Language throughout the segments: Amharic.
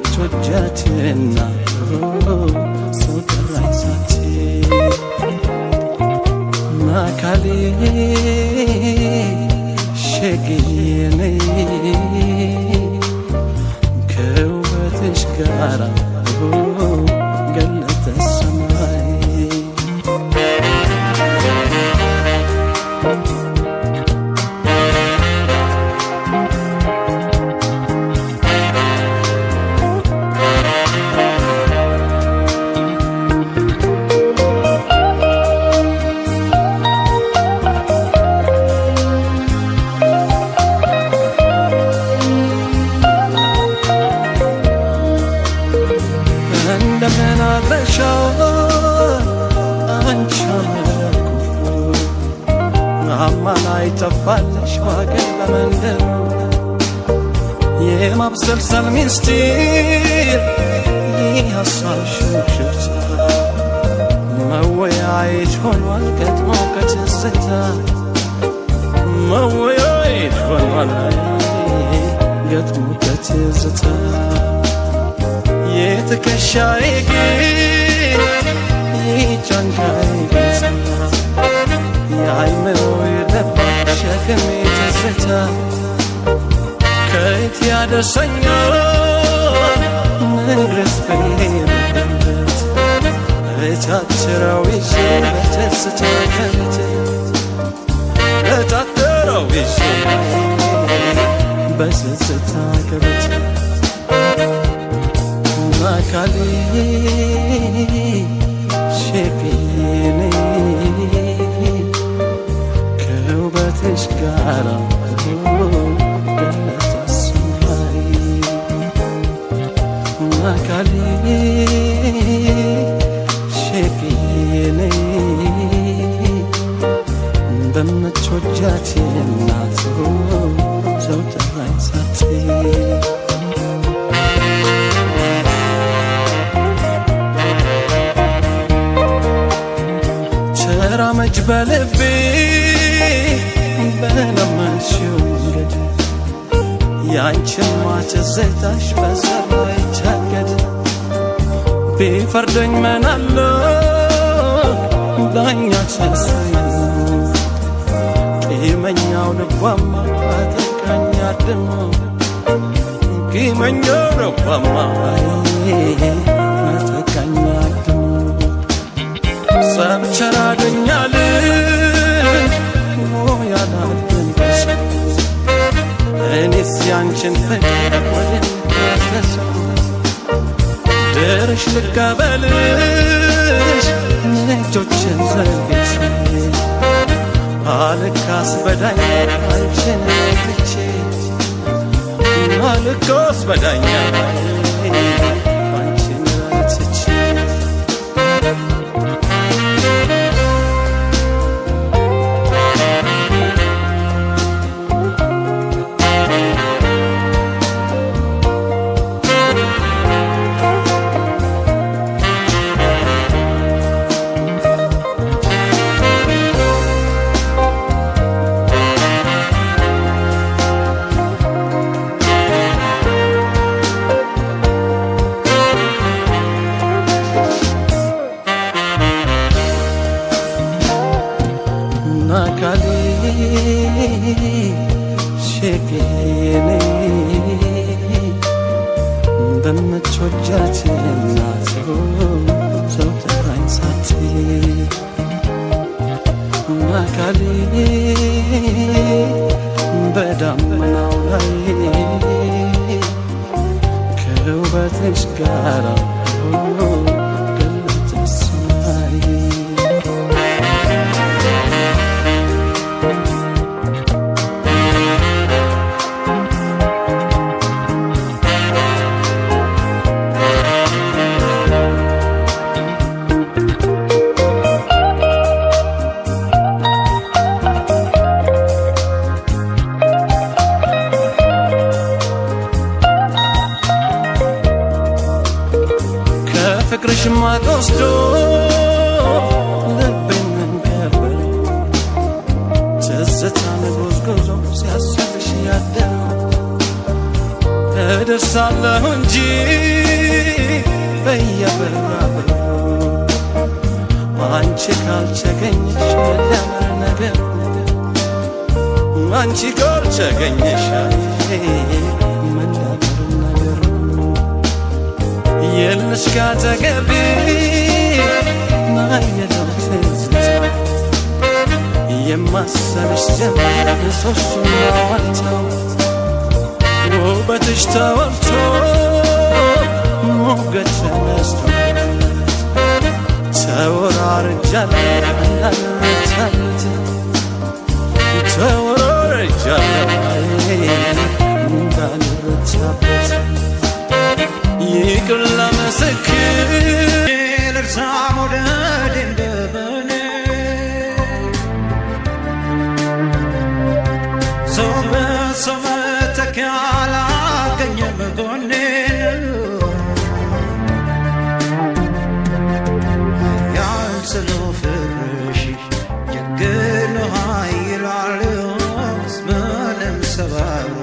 በምትወጃትና ሰው ጠራኝ ሳት ማካሌ ሸግየኔ ከውበትሽ ጋራ ገለጠ ሰማይ አማላይ ተፋለሽ ዋገን በመንደር የማብሰልሰል ሚስጢር የሐሳብ ሽክሽክታ መወያየት ሆኗል ገጥሞ ከትዝታ መወያየት ሆኗል ገጥሞ ከትዝታ የትከሻዬ ግን የጫንቃዬ ገጽታ የአይምሮ የለባት ሸክም ትዝታ ከየት ያደርሰኛል መድረስ በሌለበት እታትረው ይዤ በትዝታ ከቤት እታትረው ይዤ በትዝታ ከቤት ማካሌ ሸግየኔ ከውበትሽ ጋራ ገለጠ ሰማይ ማካሌ ሸግየኔ በምትወጃት እናት ሰው ጠራኝ ሳት ተራመጅ በልቤ በለመንሽው መንገድ ያንቺማ ትዝታሽ በሰራ ይታገድ ቢፈርደኝ ምናለው ዳኛ ተሳይ ቂመኛው ልቧማ አጠቃኝ አድሞ ቂመኛው ልቧማ አጠቃኝ አድሞ ሰብቸራደኛል ያላደንቀሽ እኔስ ያንቺን ፍቅር ወደንቀሰ ድርሽ ልቀበልሽ እጆችን ዘርግቼ አልካስ በዳኛ አንቺን ትቼ አልካስ በዳኛ አንቺን ትቼ ማካሌ ሸግየኔ በምትወጃት እናት ሰው ጠራኝ ሳት ማካሌ በዳመናው ላይ ከውበትሽ ጋራ ገለጠ ሰማይ ፍቅርሽ ማጥወስዶ ልቤን መንከበል ትዝታ ንጉስ ጉዞ ሲያስብሽ ያደረው እደርሳለሁ እንጂ በየበራበሩ አንቺ ካልቸገኘሽ መዳመር ነገር አንቺ ካልቸገኘሽ መዳመር ነገር የለሽ ካጠገቤ ናየለው ትዝታ የማሰብሽ ጀመር ሶስቱን ያዋልተው ውበትሽ ተወርቶ ሞገድ ተነስቶ ተወራርጃለሁ እንዳልረታበት ተወራርጃለሁ እንዳልረታበት ይቅር ለመሰክር ልርሳ መውደድ እንደምን ሰው በሰው መተኪያ አላገኘም ጎኔን ያልስለው ፍቅርሽ ጀግኖ ኃይላል ምንም ሰባብሮ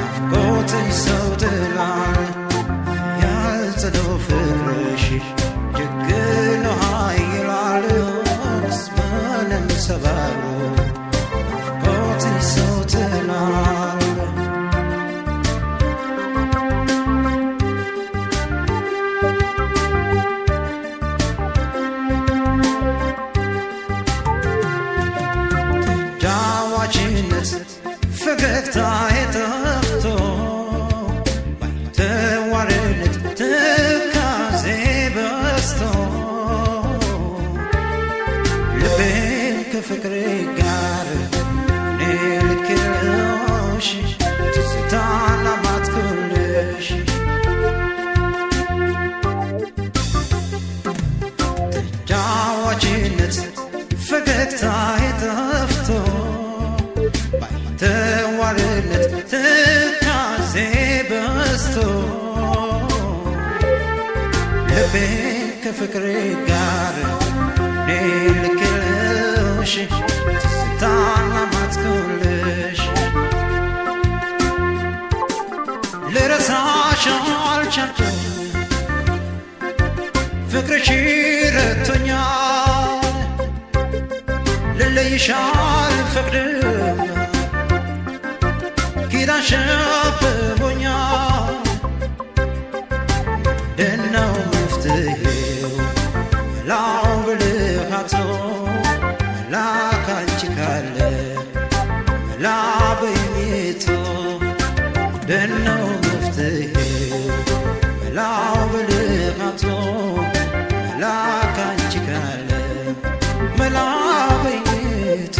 ናፍቆትሽ ሰው ትላል ያልስለው ፍቅርሽ ጀግኖ ኃይላል ምንም ሰባብሮ ናፍቆትሽ ሰው ትላል ፈገግታ የጠፍቶ ባይተዋርነት ትካዜ በስቶ ልቤን ከፍቅሬ ጋር እኔ ልክልሽ ትዝታን አማትኩልሽ ተጫዋችነት ፈገግታ የጠፍቶ ተዋርነት ትካዜ በስቶ ልቤን ከፍቅሬ ጋር እኔ ልክልሽ ትዝታን አማትኩልሽ ልረሳሽ አልቻልኩም ፍቅርሽ ረድቶኛል ልለይሽ አልፈቅድም ኪዳን ሸብቦኛል ደናው መፍትሄው መላው ብልሃቶ መላ ካንቺ ካለ መላ በይኔቶ ደናው መፍትሄው መላው ብልሃቶ መላ ካንቺ ካለ መላ በይኔቶ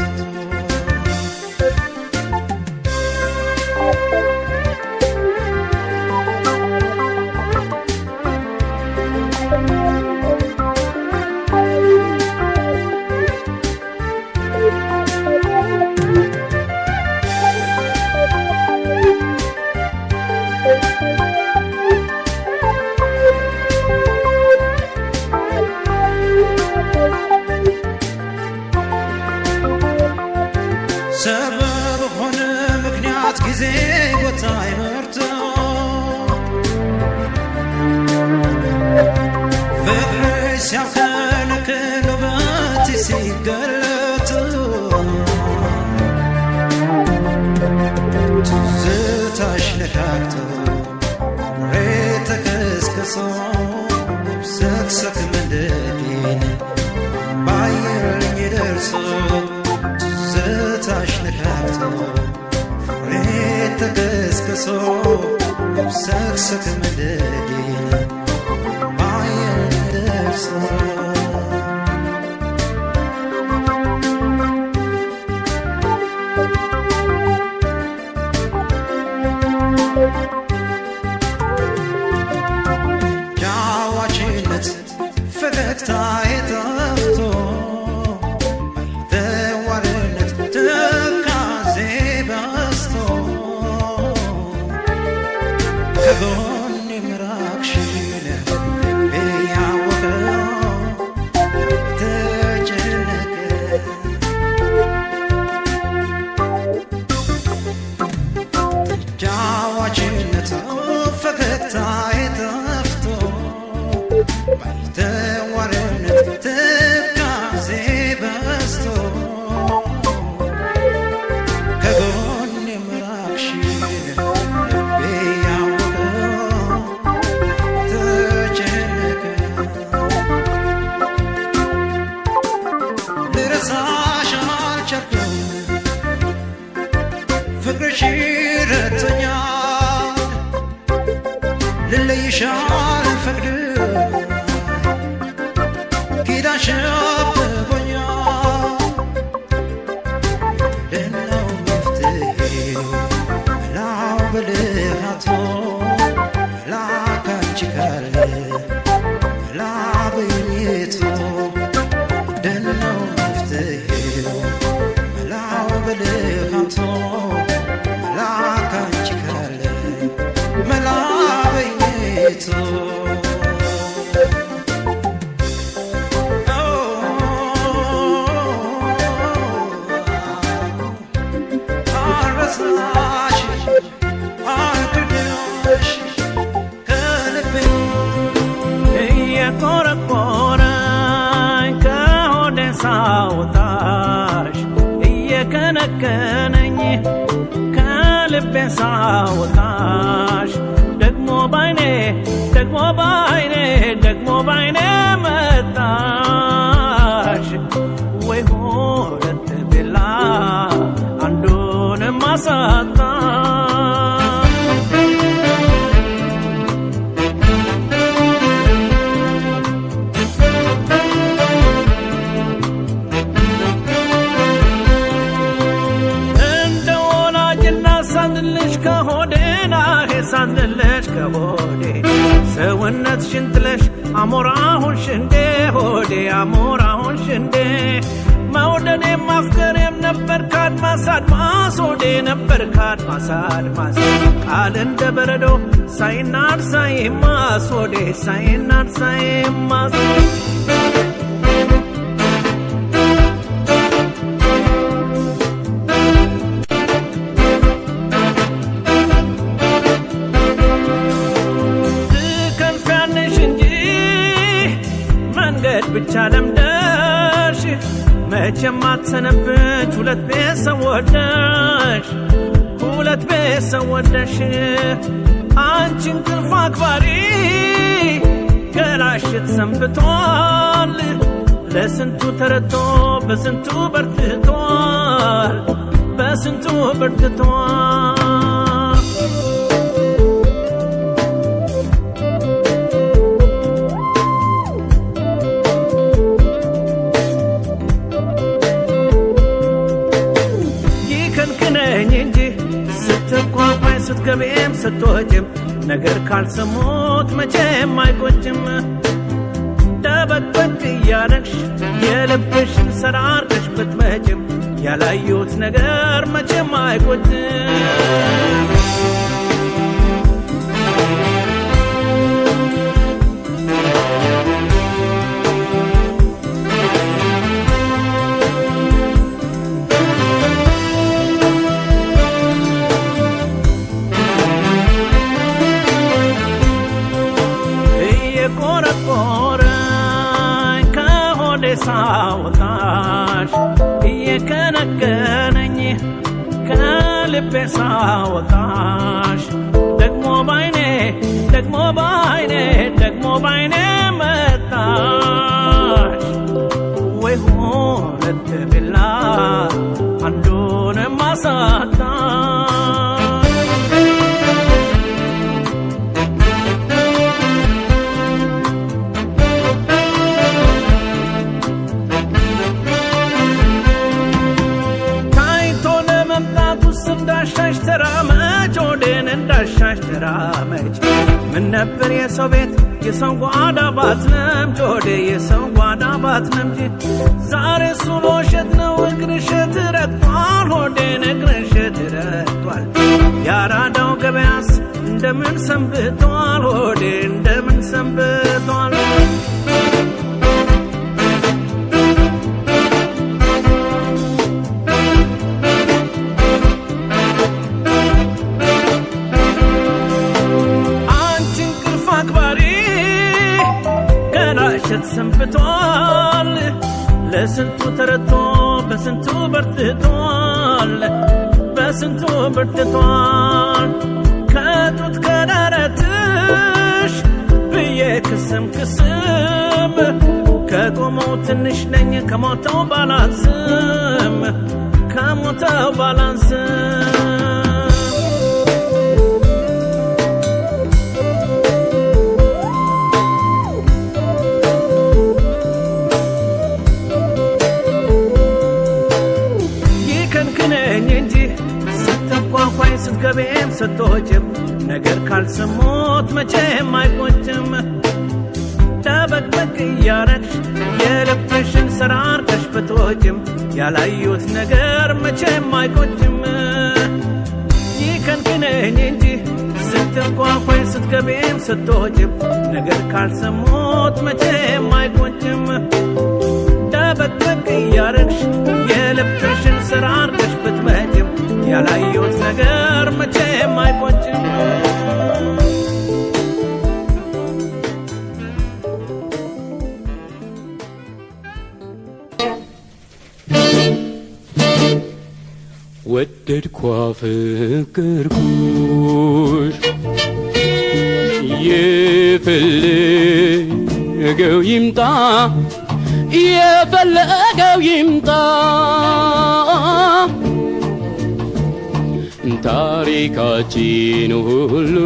ሰበብ ሆነ ምክንያት ጊዜ ቦታ ይመርቶ ፍቅርሽ ሲያከነክን ውበትሽ ሲገለጥ ትዝታሽ ነካክቶ ፍቅሬ ተከስክሶ ሰክሰክ መንደዴን ባየልኝ ደርሶ ትዝታሽ ነካክቶ ፍቅሬ ተከስክሶ ሰክሰክ መንደዴን ባየልኝ ደርሶ ጫዋችነት ፈገግታ የጠፍቶ ተዋርነት ትካዜ በስቶ ከጎኔ ምራቅሽን ያወቀው ተጨነቀ ተጫዋችነት ያሸብቦኛል ደናው መፍትሄው መላው ብልሃቶ መላ ካንቺ ካለ መላ በኝቶ ደናው መፍትሄው መላው ብልሃቶ መላ ካንቺ ካለ መላ በኝቶ ሳውጣሽ እየከነከነኝ ከልቤ ሳውጣሽ ደግሞ ባይኔ ደግሞ ባይኔ ደግሞ ባይኔ መጣሽ ወይ ሁለት ቢላ አንዱንም አሳጣ ሳንልሽ ከሆዴ ሰውነትሽን ጥለሽ አሞራሁን ሽንዴ ሆዴ አሞራሁን ሽንዴ መውደዴም ማፍቀሬም ነበር ካድማስ አድማስ ሆዴ ነበር ካድማስ አድማስ ቃል እንደ በረዶ ሳይናድ ሳይማስ ሆዴ ሳይናድ ሳይማስ ብቻ ለምደሽ መቼም አትሰነብች ሁለት ቤተሰብ ወደሽ ሁለት ቤተሰብ ወደሽ አንቺ እንቅልፍ አክባሪ ገላሽት ሰንብቷል ለስንቱ ተረቶ በስንቱ በርትቷል በስንቱ በርትቷል ስትገቢም ስትወጭም ነገር ካልሰሙት መቼም አይቆጭም ደበቅበቅ እያረግሽ የልብሽን ሰራርገሽ ብትመጭም ያላዩት ነገር መቼም አይቆጭም ሳወጣሽ እየከነከነኝ ከልቤ ሳወጣሽ ደግሞ ባይኔ ደግሞ ባይኔ ደግሞ ባይኔ መጣሽ ወይ ሁለት ቢላ አንዱንም አሳጣሽ እንዳሻሽ ተራመች ሆዴን እንዳሻሽ ተራመች ምን ነበር የሰው ቤት የሰው ጓዳ ባትለምጂ ሆዴ የሰው ጓዳ ባትለምጂ ዛሬ ሱሎ ሸት ነው እግርሽት ረግጧል ሆዴን እግርሽት ረግጧል ያራዳው ገበያስ እንደምን ሰንብቷል ሆዴ እንደምን ሰንብቷል ሰንብቷል ለስንቱ ተረቶ በስንቱ በርትቷል በስንቱ በርትቷል ከጡት ከደረትሽ ብዬ ክስም ክስም ከቆመው ትንሽ ነኝ ከሞተው ባላንስም ከሞተው ባላንስም ስትገቢም ስትወጭም ነገር ካልሰሙት መቼም አይቆጭም ደበቅበቅ እያረግሽ የልብሽን ስራ አርገሽ ብትወጭም ያላዩት ነገር መቼም አይቆጭም ይከንክነኝ እንጂ ስትንኳኳይ ስትገቢም ስትወጭም ነገር ካልሰሙት መቼም አይቆጭም ደበቅበቅ እያረግሽ የልብሽን ስራ አርገሽ ብትመጭም ያላዩት ነገር መቼም አይቆጭም ወደድኳ ፍቅርኩሽ የፈለገው ይምጣ የፈለገው ይምጣ ታሪካችን ሁሉ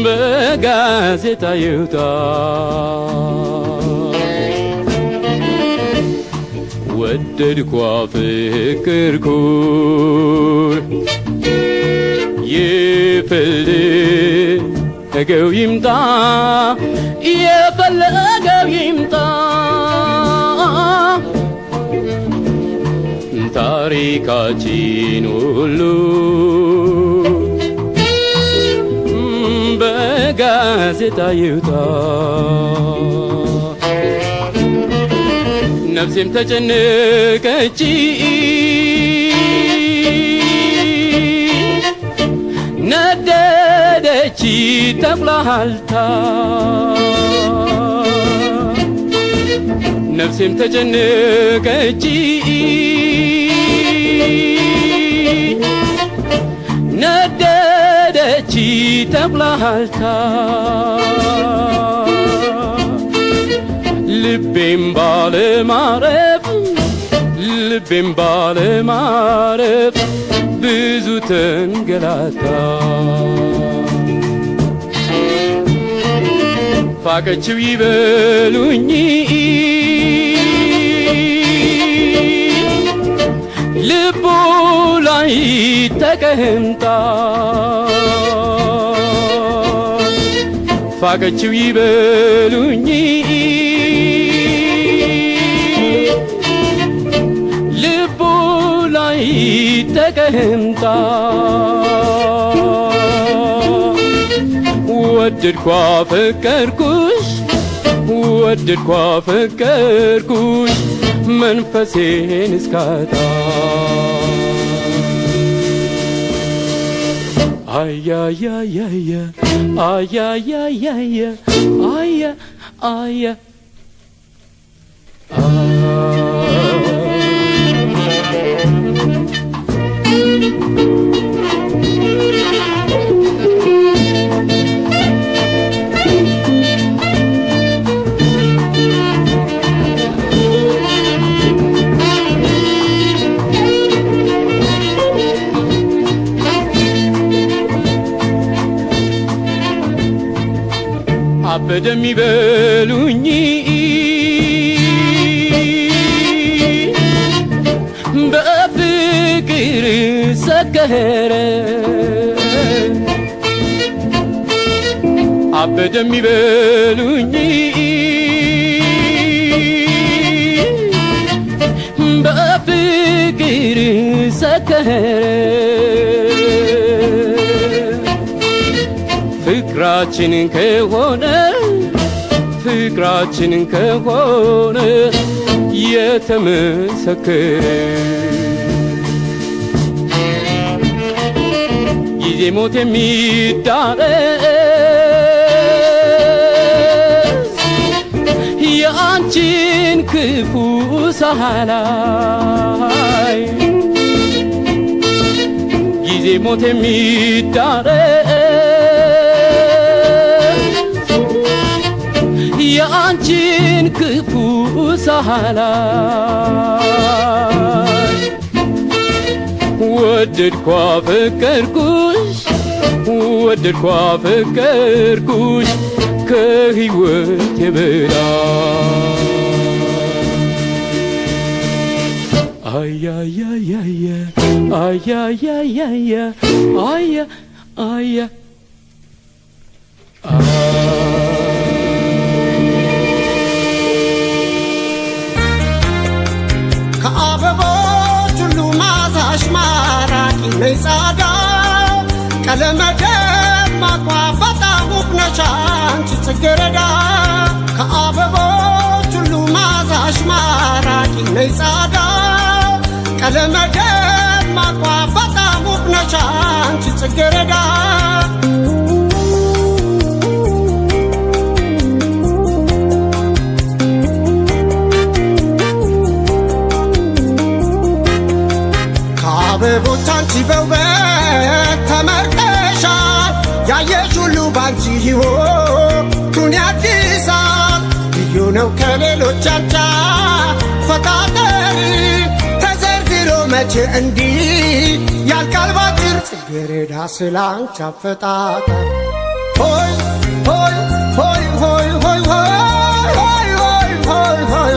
በጋዜጣ ይውጣ ወደድኳ ፍቅርኩሽ የፈለገው ይምጣ የፈለገው ይምጣ ታሪካችን ሁሉ በጋዜጣ ይውጣ ነፍሴም ተጨነቀች ነደደች ተቁላልታ ነፍሴም ተጨነቀች ነደደች ተቁላልታ ልቤም ባለማረፍ ብዙ ተንገላታ ፋቀችው ይበሉኝ ልቡ ላይ ተቀምጣ ፋቀችው ይበሉኝ ልቡ ላይ ተቀምጣ ወደድኳ ፈቀርኩሽ መንፈሴን እስካጣ አያያያያ አያያያያ አያ አያ አበደም ይበሉኝ በፍቅር ሰከረ አበደም ይበሉኝ በፍቅር ሰከረ ፍቅራችንን ከሆነ የተመሰከረ ጊዜ ሞት የሚዳረስ የአንቺን ክፉ ሳላይ ጊዜ ሞት የሚዳረስ የአንቺን ክፉ ሳላይ ወደድኳ ፈቀርኩሽ ከሕይወቴ በላይ አያያያያ ay, ay, ay, ay, ay, ay, ay. ከአበቦች ሁሉ ማዛሽ ማራኪ ነይ ጻዳ ቀለመ ደማቋ በጣም ውብ ነሽ አንቺ ጽጌረዳ ከአበቦች ሁሉ ማዛሽ ማራኪ ነይ ጻዳ ቀለመ ደማቋ በጣም ውብ ነሽ አንቺ ጽጌረዳ አበቦች አንቺ በውበት ተመርጠሻል ያየሽ ሁሉ ባንቺ ሕይወቱን ያድሳል ልዩ ነው ከሌሎች አንቺ አፈጣጠር ተዘርዝሮ መቼ እንዲህ ያልቃል ባጭር ጽጌረዳ ስላንቺ አፈጣጠር ሆይ ሆይ ሆይ ሆይ ሆይ ሆይ ሆይ ሆይ ሆይ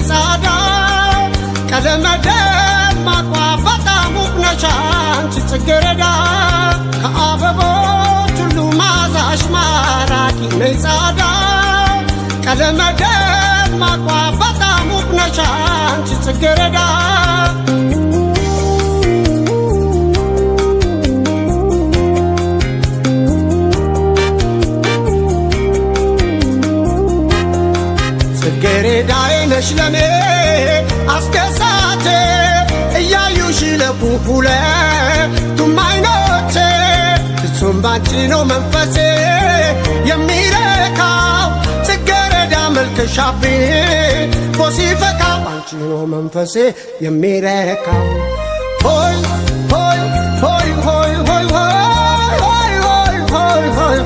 ጻዳ ቀለመ ደማቋ በጣም ውብ ነሽ አንቺ ጽጌረዳ ከአበቦች ሁሉ ማዛሽ ማራኪ ነይ ጻዳ ቀለመ ደማቋ በጣም ውብ ነሽ አንቺ ጽጌረዳ ጽጌረዳዬ ነሽ ለኔ አስደሳቼ እያዩሽ ለፉፉ ለቱም አይኖቼ ፍጹም ባንቺ ነው መንፈሴ የሚረካው ጽጌረዳ መልክሽ አብቦ ሲፈካ ባንቺ ነው መንፈሴ የሚረካው ሆይ ሆይ ሆይ ሆይ ሆይ ሆይ ሆይ ሆይ ሆይ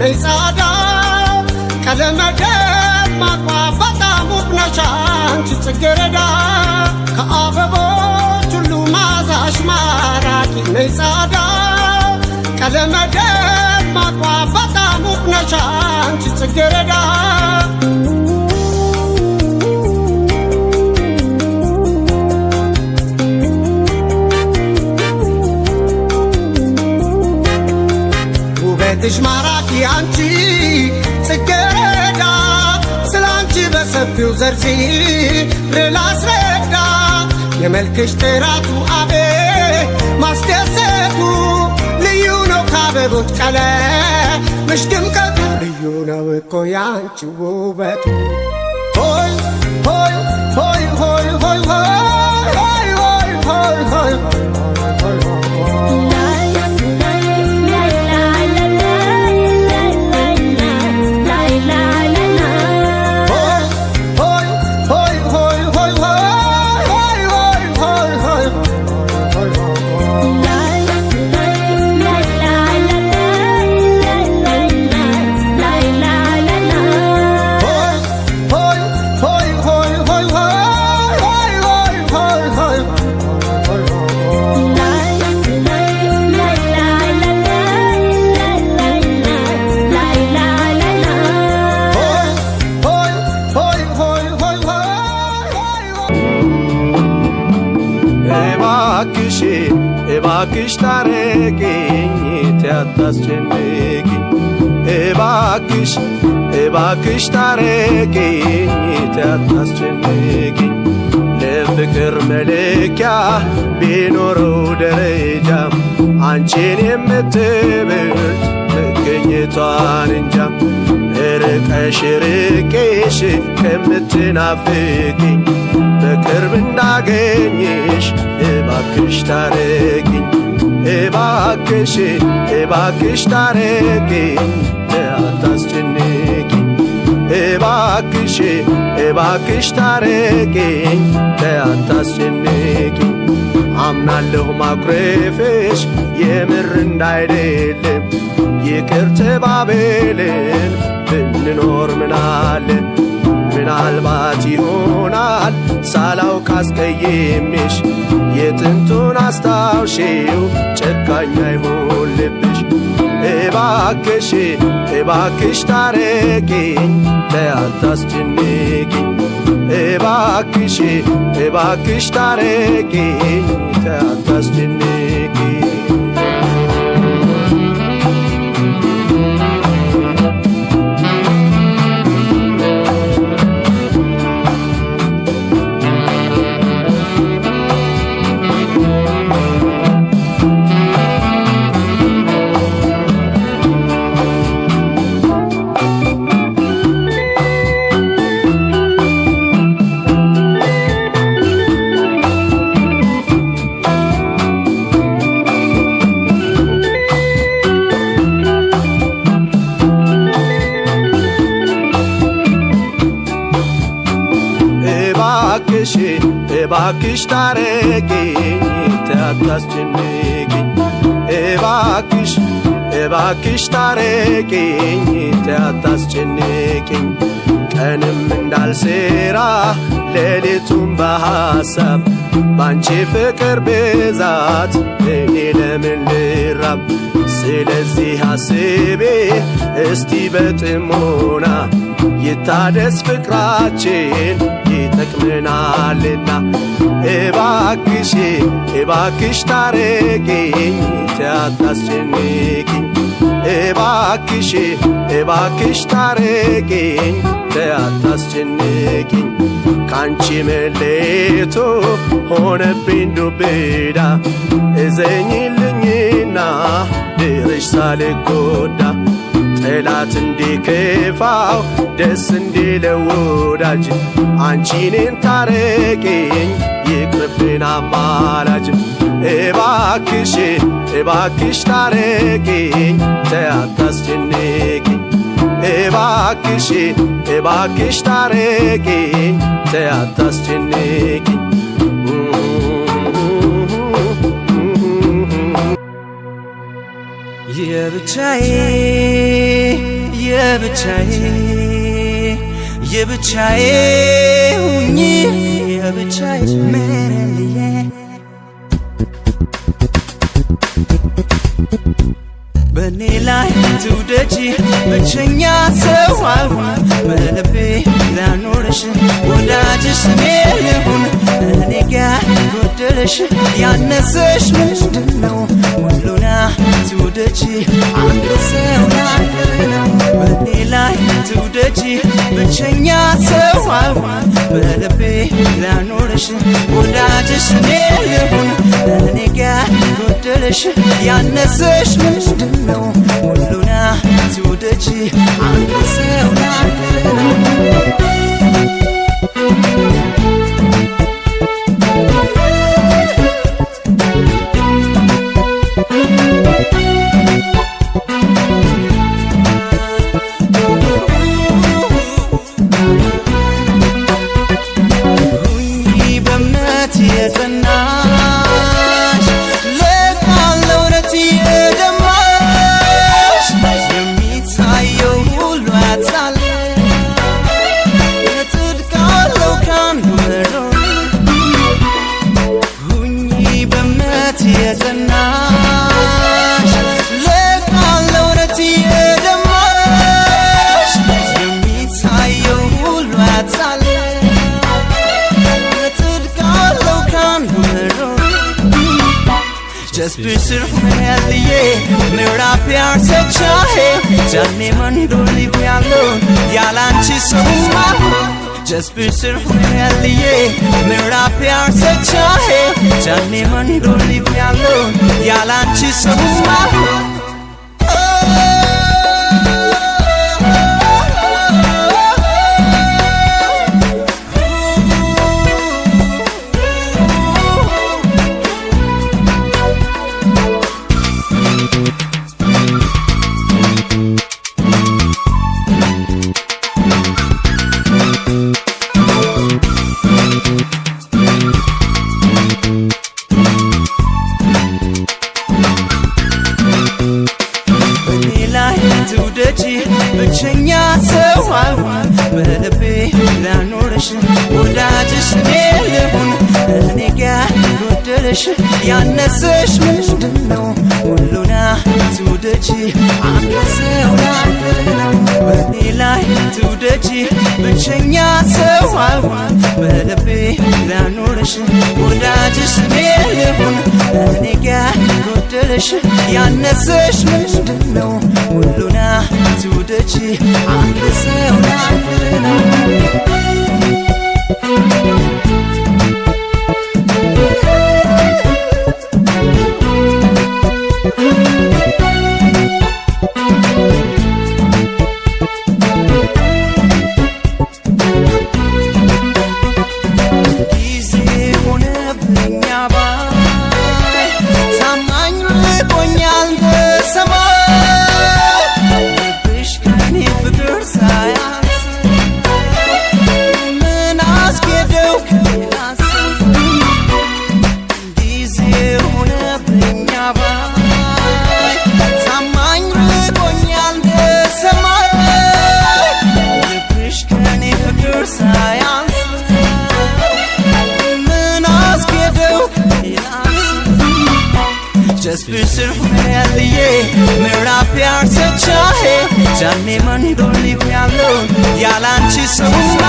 ነይ ጻዳ ቀለመ ደማቋ በጣም ውብ ነሽ አንቺ ጽጌረዳ ከአበቦች ሁሉ ማዛሽ ማራኪ ነይ ጻዳ ቀለመ ደማቋ በጣም ውብ ነሽ አንቺ ጽጌረዳ ውበትሽ ማራኪ አንቺ ጽጌረዳ ስላንቺ በሰፊው ዘርዝሬ ላስረዳ የመልክሽ ጥራቱ አቤት ማስደሰቱ ልዩ ነው ከአበቦች ቀለምሽ ድምቀቱ ልዩ ነው እኮ ያንቺ ውበቱ ሆይ ሆይ ሆይ ሆይ ሆይ ሆይ ሆይ ሆይ ሆይ la እባክሽ እባክሽ ታረቂኝ አታስጨንቂኝ እባክሽ እባክሽ ታረቂኝ አታስጨንቂኝ ለፍቅር መለኪያ ቢኖረው ደረጃ አንቺን የምትበልጥ መገኘቷን እንጃ ርቀሽ ርቄሽ ከምትናፍቂኝ በቅርብ እንዳገኝሽ እባክሽ ታረቂኝ እባክሽ እባክሽ ታረቂኝ አታስጨንቂኝ እባክሽ እባክሽ ታረቂኝ አታስጨንቂኝ አምናለሁ ማኩረፍሽ የምር እንዳይደለም ይቅር ተባብለን ብንኖር ምናለ ምናልባት ይሆናል ሳላውቅ አስቀይሜሽ የጥንቱን አስታውሺው ጨካኝ አይሁን ልብሽ እባክሽ እባክሽ ታረቂኝ አታስጨንቂኝ እባክሽ እባክሽ ታረቂኝ አታስጨንቂኝ እባክሽ ታረቂኝ አታስጨንቂኝ እባክሽ እባክሽ ታረቂኝ አታስጨንቂኝ ቀንም እንዳልሰራ ሌሊቱን በሐሳብ ባንቺ ፍቅር ብዛት እኔ ለምን ልራብ ስለዚህ አስቤ እስቲ በጥሞና ይታደስ ፍቅራችን ይጠቅመናልና እባክሽ እባክሽ ታረቂኝ አታስጨንቂኝ እባክሽ እባክሽ ታረቂኝ አታስጨንቂኝ ካንቺ መለየቱ ሆነብኝ ዱብዳ እዘኝልኝና ድረሽ ሳልጎዳ ጠላት እንዲከፋው ደስ እንዲለው ወዳጅ አንቺን ታረቂኝ ይቅርብን አማላጅ እባክሽ እባክሽ ታረቂኝ አታስጨንቂኝ እባክሽ እባክሽ ታረቂኝ አታስጨንቂኝ የብቻዬ የብቻዬ የብቻዬ ሁኚ የብቻዬ መረልዬ በኔ ላይ ትውደጂ ብቸኛ ሰው አልሆን በልቤ ላኖርሽ ወዳጅሽ እኔ ልሁን እኔ ጋር ጎደለሽ ያነሰሽ ምንድነው ሁሉና ትውደጂ አንድ ሰው ነው በኔ ላይ ትውደጂ ብቸኛ ሰው አልሆን በልቤ ላኖርሽ ወዳጅሽ እኔ ልሁን እኔ ጋር ጎደለሽ ያነሰሽ ምንድነው ሁሉና ትውደጂ አንድ ሰው ነው just be surfing ምዕራፍ ያርሰቻሄ ጃኔ መንዶሊ ያለው ያላንቺ ሰውማ just be surfing ምዕራፍ ያርሰቻሄ ጃኔ መንዶሊ ያለው ያላንቺ ሰውማ ብቸኛ ሰው አልሆን በልቤ ላኖርሽ ወዳጅሽ ልሁን እኔ ጋር ጎደለሽ ያነሰሽ ምንድነው ሁሉና ትውደጂ አንድ ሰው ላለው በኔ ላይ ትውደጂ ብቸኛ ሰው አልሆን በልቤ ላኖርሽ ወዳጅሽ ልሁን እኔ ጋር ጎደለሽ ያነሰሽ ምንድነው ሁሉና ትውደጂ አንድ ሰው ላለው just be surfing ምዕራፍ ያርሰቻሄ ጃኔ መንዶሊ ያለው ያላንቺ ሰውማ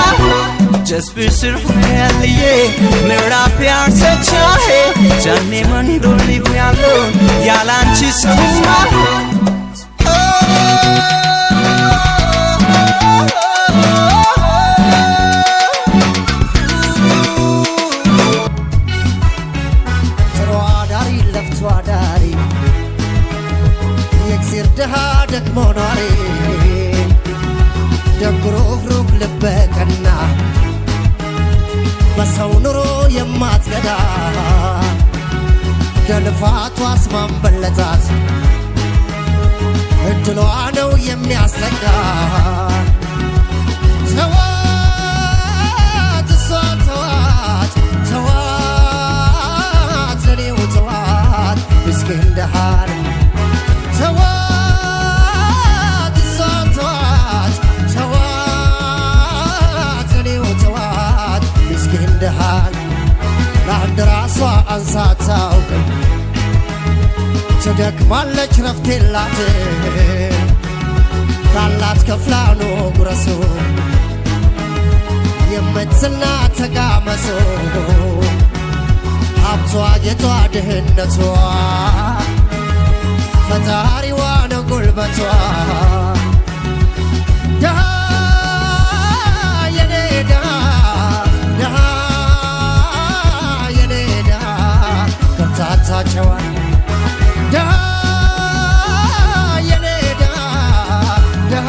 just be surfing ምዕራፍ ያርሰቻሄ ጃኔ መንዶሊ ያለው ያላንቺ ሰውማ ደሃ ደግሞ ኗሪ ደግሩህ ልበቀና በሰው ኑሮ የማትገዳ ደልፋቷ አስማንበለታት እድሏ ነው የሚያሰጋ ተዋት እሷን ተዋት ተዋት እኔው ተዋት ምስኪን ደሃን ተዋት ደሃን ለአንድ ራሷ አንሳት ታውቅም ትደክማለች ረፍት የላት ካላት ከፍላ ኖ ጉረሱ የምትዝና ተጋመሶ ሀብቷ ጌቷ ድህነቷ ፈጣሪዋ ነው ጉልበቷ ደሃ የኔ ደሃ ደሃ ታታቸዋል ደሃ የኔ ደሃ ደሃ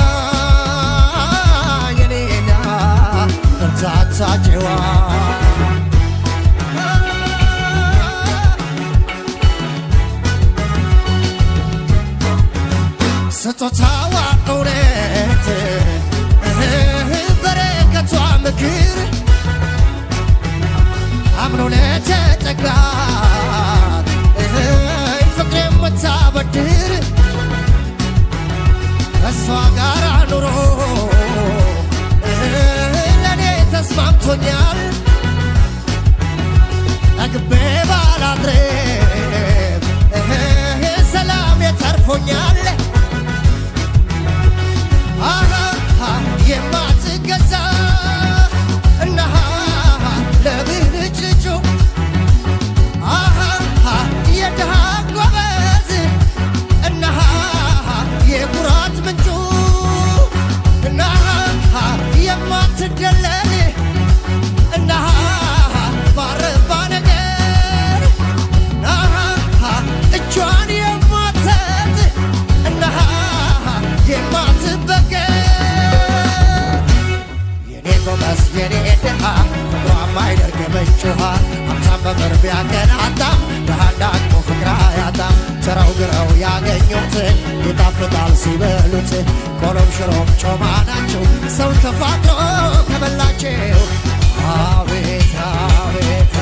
የኔ ደሃ ታታቸዋል ስጦታዋ እውነት በረከቷ ምክር አምኖ ለተጠጋት ፍቅር የምታበድር እሷ ጋር ኑሮ ለእኔ ተስማምቶኛል ጠግቤ ባላድርም ሰላም የተርፎኛል የማትገዛ እና ለብልጭልጩ የድሃ ቢያገናጣም በሃዳቆ ፍቅራ ያጣም ተራው ግራው ያገኙትን ይጣፍጣል ሲበሉት ቆሎም ሽሮም ጮማ ናቸው ሰው ተፋቅሮ ከበላቸው አቤት አቤት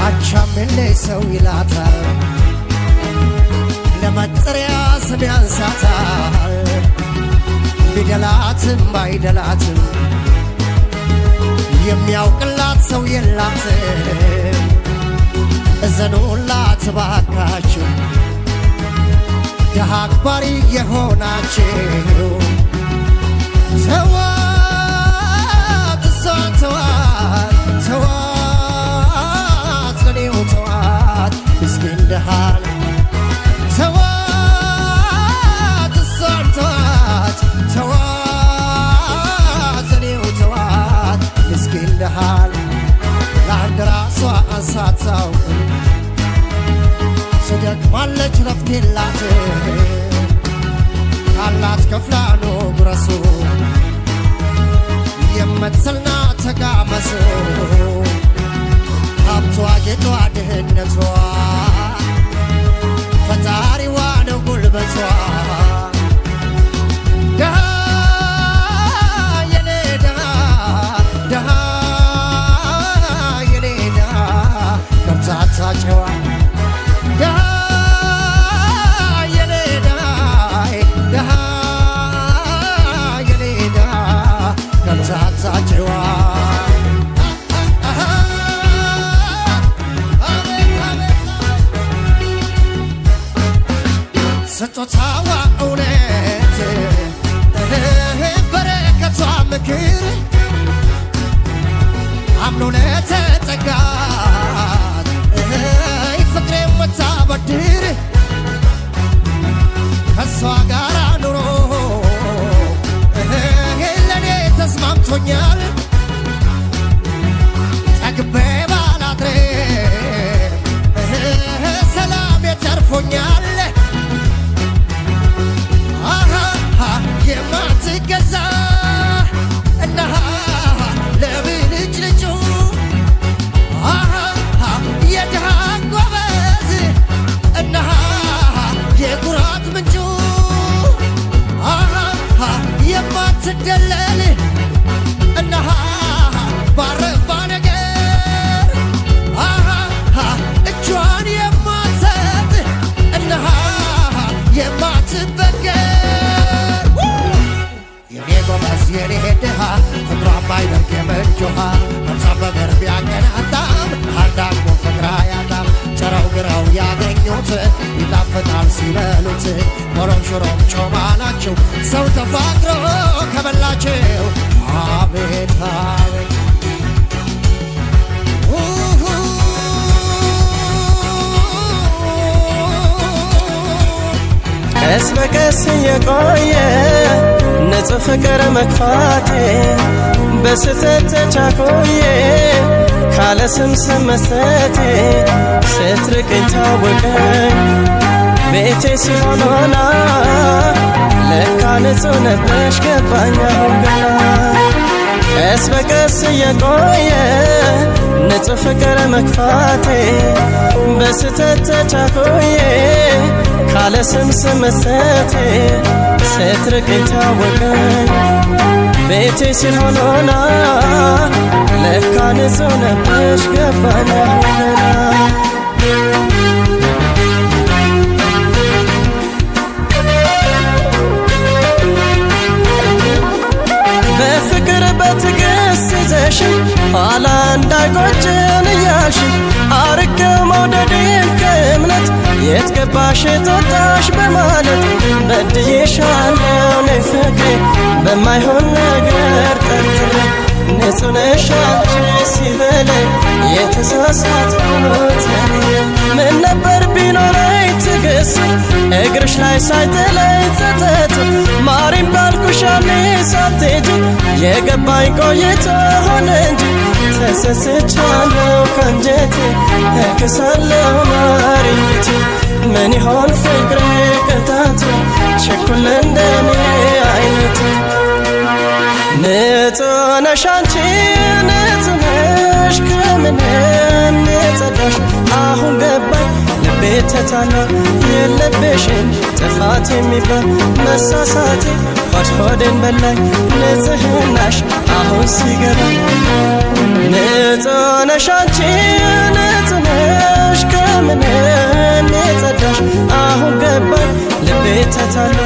አቻምሌ ሰው ይላታል ለመጠሪያ ስም ያንሳታል ቢደላትም ባይደላትም የሚያውቅላት ሰው የላትም እዘኑላት ባካችሁ ደሃ አክባሪ የሆናችሁ ተዋት እሷን ተዋት ተዋት ለኔው ተዋት ምስኪን ደሃን ተዋት እሷን ተዋት ተዋት ለኔው ተዋት ምስኪን ደሃን ለአንድ ራሷ አንሳታው ስደክማለች ረፍት የላት ካላት ከፍላኖ ጉረሱ የምትስልና ተጋመሱ ሀብቷ ጌጧ ድህነቷ ፈጣሪዋ ነው ጉልበቷ ደሃ የኔ ደሃ ደሃ የኔ ደሃ ከብታታ ጨዋ ደሃ የኔ ደሃ ደሃ የኔ ደሃ ከብታታ ጨዋ ስጦታዋ እውነት በረከቷ ምክር አምኖ ለተጠጋት ፍቅሬ የምታበድር ከሷ ጋር ኑሮ ለኔ ተስማምቶኛል ጠግቤ ባላድር ሰላም የተርፎኛል የማትገዛ እና ለምን እጅ ልጁ የድሃ ጎበዝ እና የኩራት ምንጩ የማትደለል እና ባረባ ነገር እጇን የማትሰጥ እና የማትበገር የኔ ድሃ ፍቅሯ ባይደርቅ የምንጭ ውሃ ሀብታም በብር ቢያገናጣም አንዳንዱ ፍቅራ ያጣም ጭራው ግራው ያገኙት ይጣፍጣል ሲበሉት ቆሎም ሽሮም ጮማ ናቸው ሰው ተፋቅሮ ከበላቸው አቤት አቤት ቀስ በቀስ የቆየ ንጹህ ፍቅር መክፋቴ በስተት ተቻኮዬ ካለ ስም መስጠቴ ስትርቅኝ ታወቀኝ ቤቴ ሲሆን ሆና ለካ ንጹህ ነበርሽ ገባኝ አሁን ገና ቀስ በቀስ የቆየ ንጹህ ፍቅር መክፋቴ በስተት ተቻኮዬ ካለ ስም መስጠቴ ስትርቅኝ ታወቀኝ ቤቴ ሲሆን ሆና ለካ ንጹህ ነበርሽ ገባኝ አሁን ገና በፍቅር በትዕግስት ይዘሽኝ ኋላ እንዳይቆጭን እያልሽኝ አርቄው መውደዴን ከእምነት የት ገባሽ የትወጣሽ በማለት በድዬሻለሁ እኔ ፍቅሬ በማይሆን ነገር ጠርጥሬ ንጹህ ነሽ አንቺ ሲበለኝ የተሳሳትኩት ምን ነበር ቢኖረኝ ትግል ትግስ እግርሽ ላይ ሳይጥለኝ ጸጸት ማሪም ባልኩሽ ያኔ ሳትሄጂ የገባኝ ቆይቶ ሆነ እንጂ ተሰስቻለሁ ከንጀቴ እክሳለሁ ማሪኝቴ ምን ይሆን ፍቅሬ ቅጣቱ ችኩል እንደኔ አይነቱ ንጹህ ነሽ አንቺ ንጹህ ነሽ ከምንም የጸዳሽ አሁን ገባኝ ልቤ ተታላ የለብሽም ጥፋት የሚባል መሳሳቴ ሆድ ሆዴን በላኝ ንጽህናሽ አሁን ሲገባኝ ንጹህ ነሽ አንቺ ንጹህ ነሽ ከምንም የጸዳሽ አሁን ገባኝ ልቤ ተታላ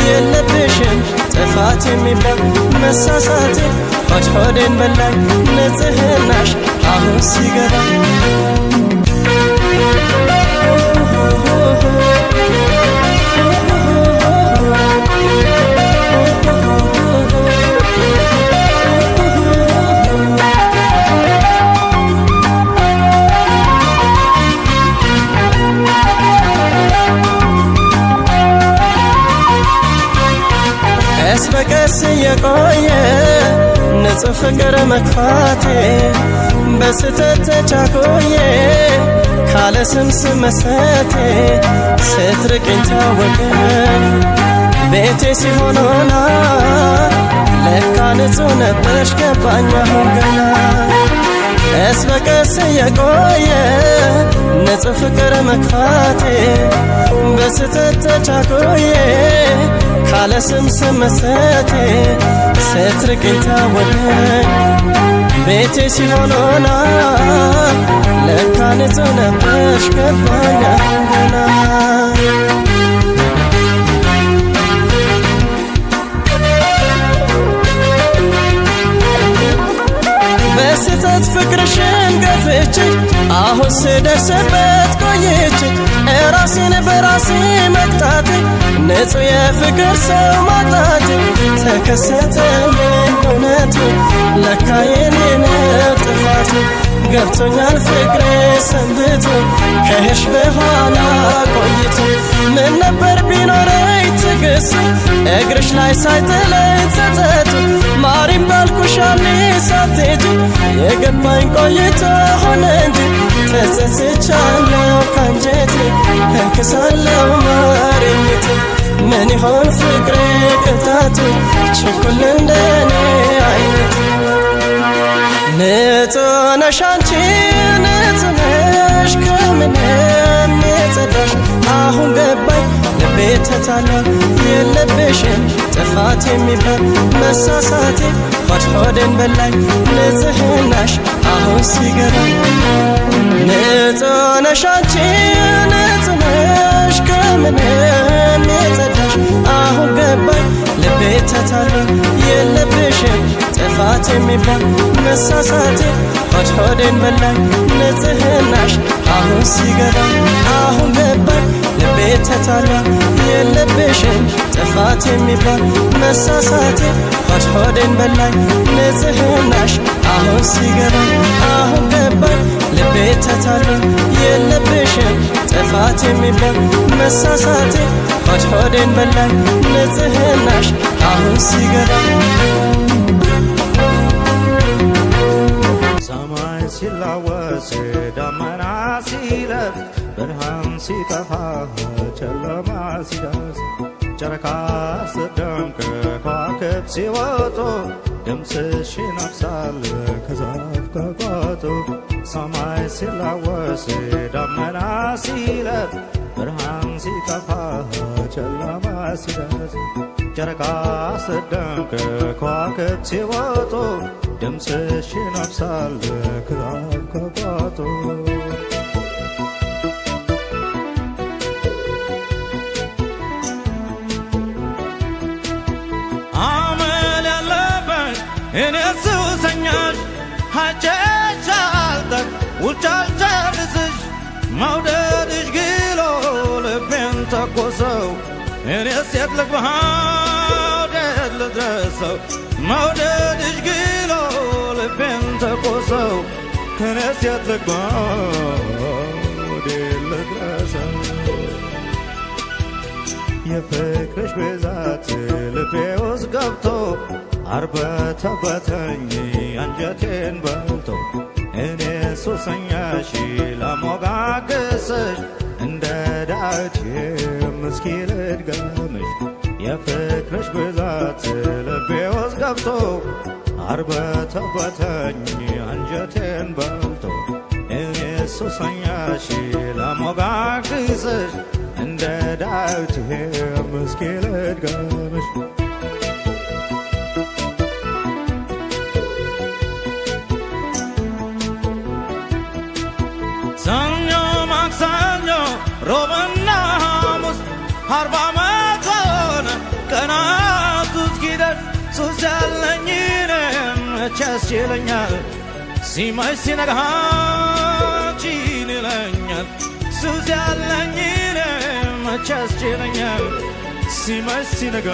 የለብሽም ጥፋት የሚባል መሳሳቴ ሆድ ሆዴን በላኝ ንጽህናሽ አሁን ሲገባኝ ቀስ በቀስ የቆየ ንጹህ ፍቅር መክፋቴ በስተት ተቻኮዬ ካለ ስም መሰቴ ስትርቅኝ ታወቀኝ ቤቴ ሲሆኖና ለካ ንጹህ ነበርሽ ገባኝ አሁን ገና ቀስ በቀስ የቆየ ንጹህ ፍቅር መክፋቴ በስተት ተቻኮዬ ካለ ስም መሰቴ ስትርቅኝ ታወቀኝ ቤቴ ሲሆኖና ለካ ንጹህ ነበርሽ ገባኝ አሁን ገና በስተት ፍቅርሽን ገፍቼ አሁን ስደርስበት ቆይቼ ራሴን በራሴ መቅጣቴ ንጹህ የፍቅር ሰው ማጣቴ ተከሰተልኝ እውነቱ ለካ የኔ ነው ጥፋቱ ገብቶኛል ፍቅሬ ሰንብቶ ከሄድሽ በኋላ ቆይቶ ምን ነበር ቢኖረኝ ትግስቱ እግርሽ ላይ ሳይጥለኝ ጸጸቱ ማሪም ባልኩሽ ያኔ ሳትሄጂ የገባኝ ቆይቶ ሆነ እንጂ ተጸጽቻለሁ ከንጀቴ እክሳለሁ ማሪኝቴ ምን ይሆን ፍቅሬ ቅጣቱ ችኩል እንደኔ አይነቱ ንጹህ ነሽ አንቺ ንጹህ ነሽ ከምንም የጸዳሽ አሁን ገባኝ ልቤ ተታላ የለብሽም ጥፋት የሚባል መሳሳቴ ሆድ ሆዴን በላኝ ንጽህናሽ አሁን ሲገባኝ ንጹህ ነሽ አንቺ ንጹህ ነሽ ከምንም የጸዳሽ አሁን ገባኝ ልቤ ተታላ የለብሽም ጥፋት የሚባል መሳሳቴ ሆድ ሆዴን በላኝ ንጽህናሽ አሁን ሲገባኝ አሁን ገባኝ ልቤ ተታላ የለብሽም ጥፋት የሚባል መሳሳቴ ሆድ ሆዴን በላኝ ንጽህናሽ አሁን ሲገባኝ አሁን ገባኝ ልቤ ተታላ የለብሽም ጥፋት የሚባል መሳሳቴ ሆድ ሆዴን በላኝ ንጽህናሽ አሁን ሲገባኝ ሰማይ ሲላወስ ደመና ሲለፍ ብርሃን ሲጠፋ ጨለማ ሲደርስ ጨረቃ ስትደምቅ ከዋክብት ሲወጡ ድምፅሽ ይነፍሳል ከዛፍ ከቋጡ ሰማይ ሲላወስ ደመና ሲለፍ ብርሃን ሲጠፋ ጨለማ ሲደርስ ጨረቃ ስትደምቅ ከዋክብት ሲወጡ ድምፅሽ ይነፍሳል ከዛፍ ከቋጡ አመል ያለበት እኔ ሱሰኛሽ ሀጨቻልጠቅ ውጫልጨርስሽ መውደድሽ ግሎ ልቤን ተኮሰው እኔስ የት ልግባ ወዴት ልድረሰው መውደድሽ ግሎ ልቤን ተኮሰው እኔስ የት ልግባ ወዴት ልድረሰው የፍቅርሽ ብዛት ልቤ ውስጥ ገብቶ አርበተበተኝ አንጀቴን በልቶ እኔ ሱሰኛሽ ላሞጋግስሽ እንደ ዳዊት እስኪ ልድገምሽ የፍቅርሽ ብዛት ልቤ ውስጥ ገብቶ አርበተበተኝ አንጀቴን በልቶ እኔ ሱሰኛሽ ላሞጋግስሽ እንደ ዳዊት እስኪ ልድገምሽ ሰኞ ማክሰኞ ሮብና ሐሙስ 40 ዓመት ሆነ ቀናቱ እስኪደርስ ሱስ ያለኝ እኔም መቼስ ይለኛል ሲመሽ ሲነጋ አንቺን ይለኛል ሱስ ያለኝ እኔም መቼስ ይለኛል ሲመሽ ሲነጋ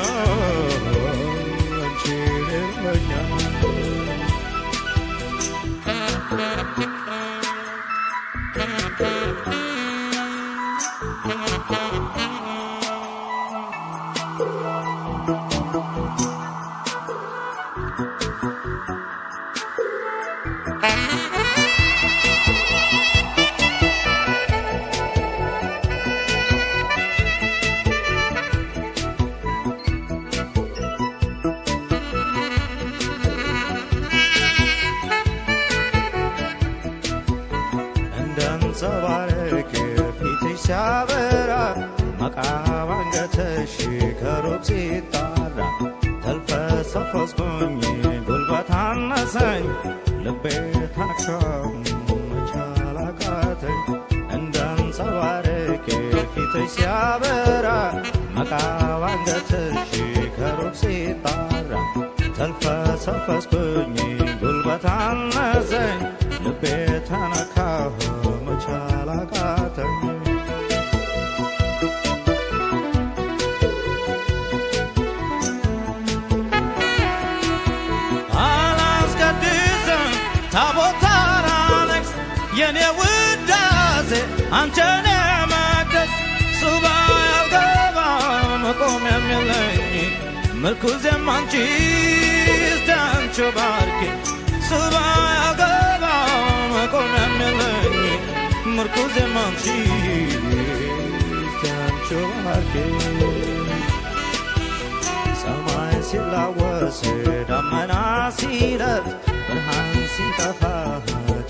አንቺን ይለኛል እንደንጸባረቅ ፊትሽ ሲያበራ መቃብ አንገትሽ ከሩቅ ሲጣራ ተልፈሰፈስኩኝ ጉልበት አነሰኝ ልቤ ተነካው መቻል አቃተኝ እንደንጸባረቅ ፊትሽ ሲያበራ መቃብ አንገትሽ ከሩቅ ሲጣራ ተልፈሰፈስኩኝ ጉልበት አነሰኝ ልቤ ተነካው መቻል አቃተኝ አላስቀድስም ታቦት አላነግስ የኔ ውዳሴ አንቺን መቅደስ ሱባ ያልገባ መቆሚያም የለኝ ምርኩዜም አንቺ እስቲ አንቺ ባርኪ ሱባ ያልገባ መቆሚያም የለኝ ምርኩዜም አንቺ እስቲ አንቺ ባርኪ ሰማይ ሲላወስ ደመና ሲለፍ ብርሃን ሲጠፋ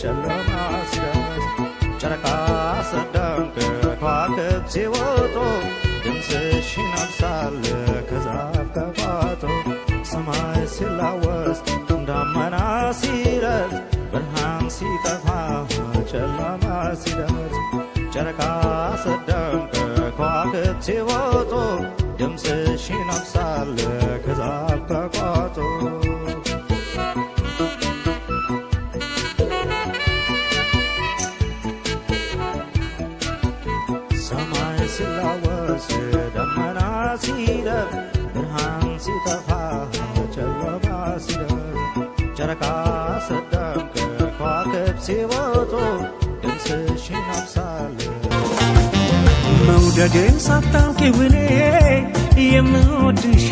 ጨለማ ሲደርስ ጨረቃ ስትደምቅ ከዋክብት ሲወጡ ድምፅሽ ይነፍሳል ከዛፍ ከቋጡ ሰማይ ሲላወስ ደመና ሲለፍ ብርሃን ሲጠፋ ጨለማ ሲደርስ ጨረቃ ስትደምቅ ከዋክብት ሲወጡ ድምፅሽ ይነፍሳል ከዛፍ ከቋጡ ሰማይ ሲላወስ ደመና ሲለፍ ብርሃን ሲጠፋ ጨለማ ሲደርስ ጨረቃ ስትደምቅ ከዋክብት ሲወጡ ድምፅሽ ይነፍሳል መውደድን ሳታውቂው እኔ የምወድሽ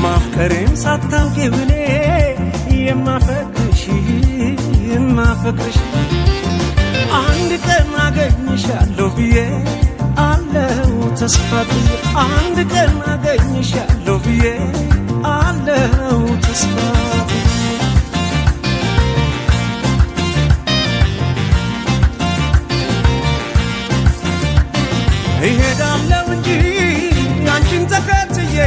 ማፍቀርን ሳታውቂው እኔ የማፈቅርሽ አንድ ቀን አገኝሻለሁ ብዬ አለው ተስፋ ብዬ አንድ ቀን አገኝሻለሁ ብዬ አለው ተስፋ እሄዳለሁ እንጂ አንቺን ተከትዬ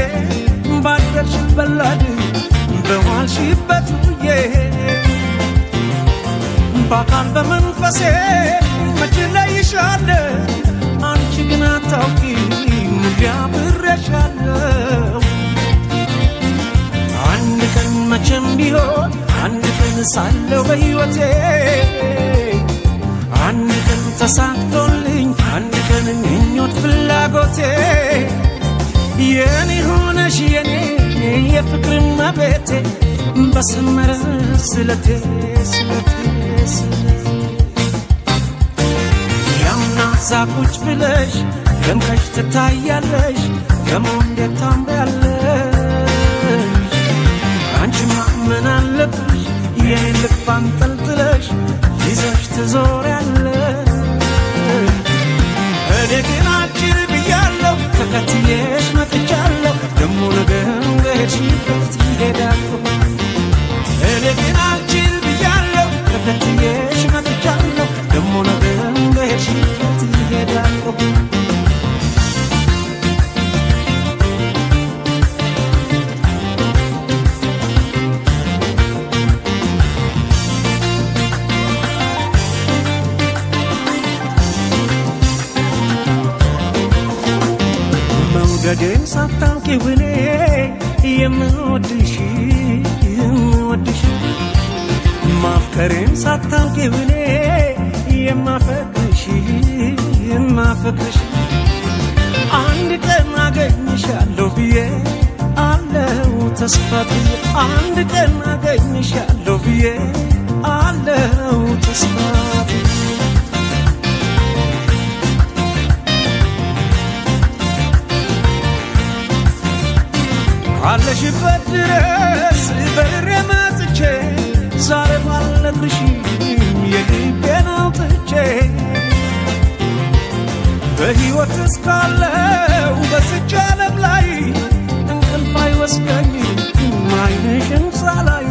ባደርሽበት ላድር በዋልሽበት ውዬ በአካል በመንፈሴ መች እለይሻለሁ አንቺ ግን አታውቂም አብሬሻለሁ አንድ ቀን መቼም ቢሆን አንድ ቀን ሳለሁ በሕይወቴ አንድ ቀን ተሳክቶልኝ አንድ ቀን ምኞት ፍላጎቴ የኔ ሆነሽ የኔ የፍቅር እመቤቴ በሰመረ ስለቴ ያምና ዛቁጭ ብለሽ ገምከሽ ትታያለሽ ደሞ እንዴት ታምሪያለሽ አንቺማ ምን አለብሽ የኔን ልብ አንጠልጥለሽ ይዘሽ ትዞሪያለሽ እኔ ግን አጭር ብያለሁ ተከትዬሽ መጥቻለሁ ደሞ ነገር በሄድሽበት ይሄዳለሁ እኔ ግን አጭር ብያለሁ ተከትዬሽ መጥቻለሁ ደሞ ነገር በሄድሽበት ይሄዳለሁ መውደዴን ሳታውቂው እኔ የምወድሽ ማፍቀሬን ሳታውቂው እኔ የማፈቅርሽ አንድ ቀን አገኝሻለሁ ብዬ አለው ተስፋ ብዬ አንድ ቀን አገኝሻለሁ ብዬ አለው ተስፋ አለሽበት ድረስ በሬ መጥቼ ዛሬ ባልነግርሽ የልቤን አውጥቼ በሕይወት እስካለው በዝች ዓለም ላይ እንቅልፍ አይወስደኝም ዓይንሽን ሳላይ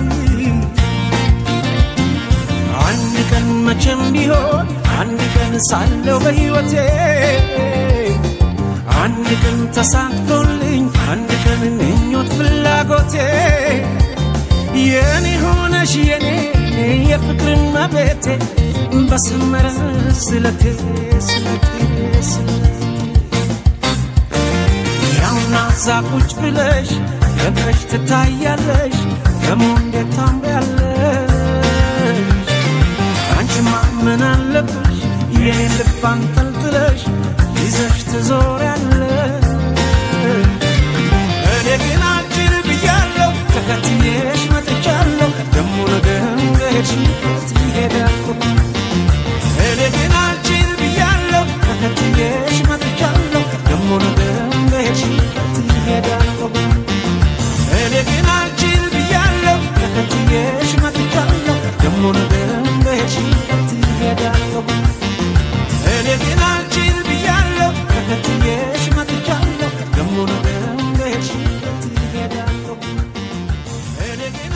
አንድ ቀን መቼም ቢሆን አንድ ቀን ሳለው በሕይወቴ አንድ ቀን ተሳክቶልኝ አንድ ቀን ምኞት ፍላጎቴ የኔ ሆነሽ የኔ የፍቅርን መቤቴ በሰመረ ስለቴ ያውና ዛቁጭ ብለሽ ገብረሽ ትታያለሽ ደሞ እንዴት ታምሪያለሽ አንቺማ ምን አለብሽ የኔን ልብ አንጠልጥለሽ ይዘሽ ትዞሪያለሽ እኔ ግን አጭር ብያለሁ ተከትዬሽ መጥቻለሁ ደሞ ነገር በሄድሽበት ይሄዳለሁ እኔ ግን አጭር ብያለሁ ተከትዬሽ መጥቻለሁ ደሞ ነገር በሄድሽበት ይሄዳለሁ እኔ ግን አጭር ብያለሁ ተከትዬሽ መጥቻለሁ ደሞ ነገር በሄድሽበት ይሄዳለሁ እኔ ግን አጭር ብያለሁ ተከትዬሽ መጥቻለሁ ደሞ ነገር በሄድሽበት ይሄዳለሁ እኔ ግን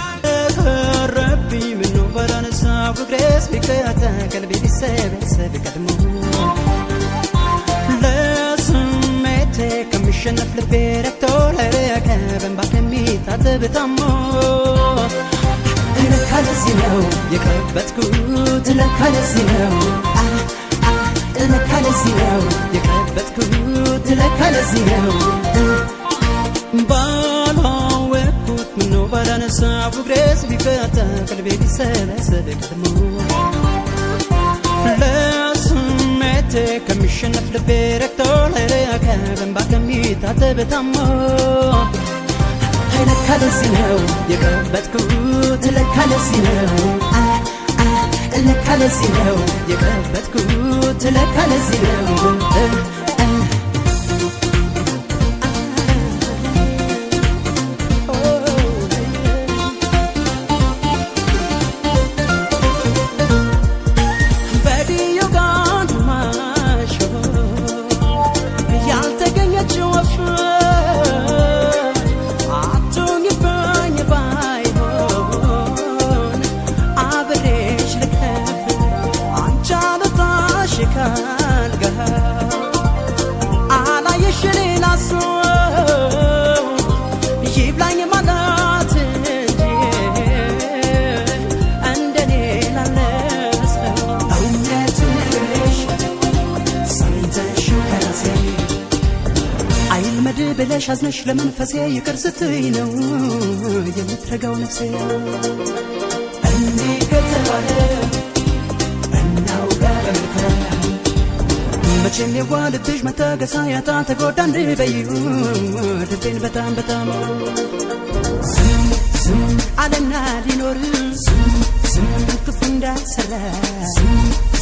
ረቢ ምነው በላነሳ ፍቅሬስ ቢከታ ቀልቤ ቢሰበሰብ ቀድሞ ለስሜቴ ከሚሸነፍ ልቤ ረክቶ ለረከ በእንባ ከሚታጠብ ታሞ ለካ ለዚህ ነው የቀበጥኩት ለካ ለዚህ ነው ለካ ለዚህ ነው የቀበጥኩት ለካ ለዚህ ነው ባላወቅኩት ምነው ባላነሳ ፍቅሬስ ቢፈታ ቀልቤ ቢሰበሰብ ቀድሞ ለስሜቴ ከሚሸነፍ ልቤ ረክቶ ለረከ በእንባ ከሚታጠብ ታሞ ለካ ለዚህ ነው የቀበጥኩት ለካ ለዚህ ነው ለካ ለዚህ ነው የቀበጥኩት ለካ ለዚህ ነው በዲዮ ጋር ማሾ ያልተገኘች ወፍ አትሁኝብኝ ባይሆን አብሬሽ ልከፍ አንቺ አልወጣሽ ካልጋ አላየሽ ሌላ ሰው ይብላኝ ማለት እንጂ እንደኔ ላለ ሰው እውነቱን ነግሬሽ ሰምተሽው ከራሴ አይልመድ ብለሽ አዝነሽ ለመንፈሴ ይቅር ስትይ ነው የምትረጋው ነፍሴ እንዲህ ከተባለ እናውጋ በመልካም መቼም የዋልብሽ መታገሳ ያጣ ተጎዳ እንድበይው ልቤን በጣም ዝም አለና ሊኖር ዝም ክፉ እንዳልሰራ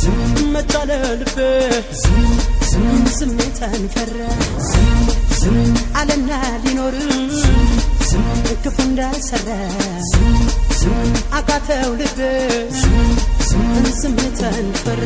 ዝም መጣለ ልቤ ስሜትን ፈራ አለና ሊኖር ክፉ እንዳልሰራ አቃተው ልቤ ስሜትን ፈራ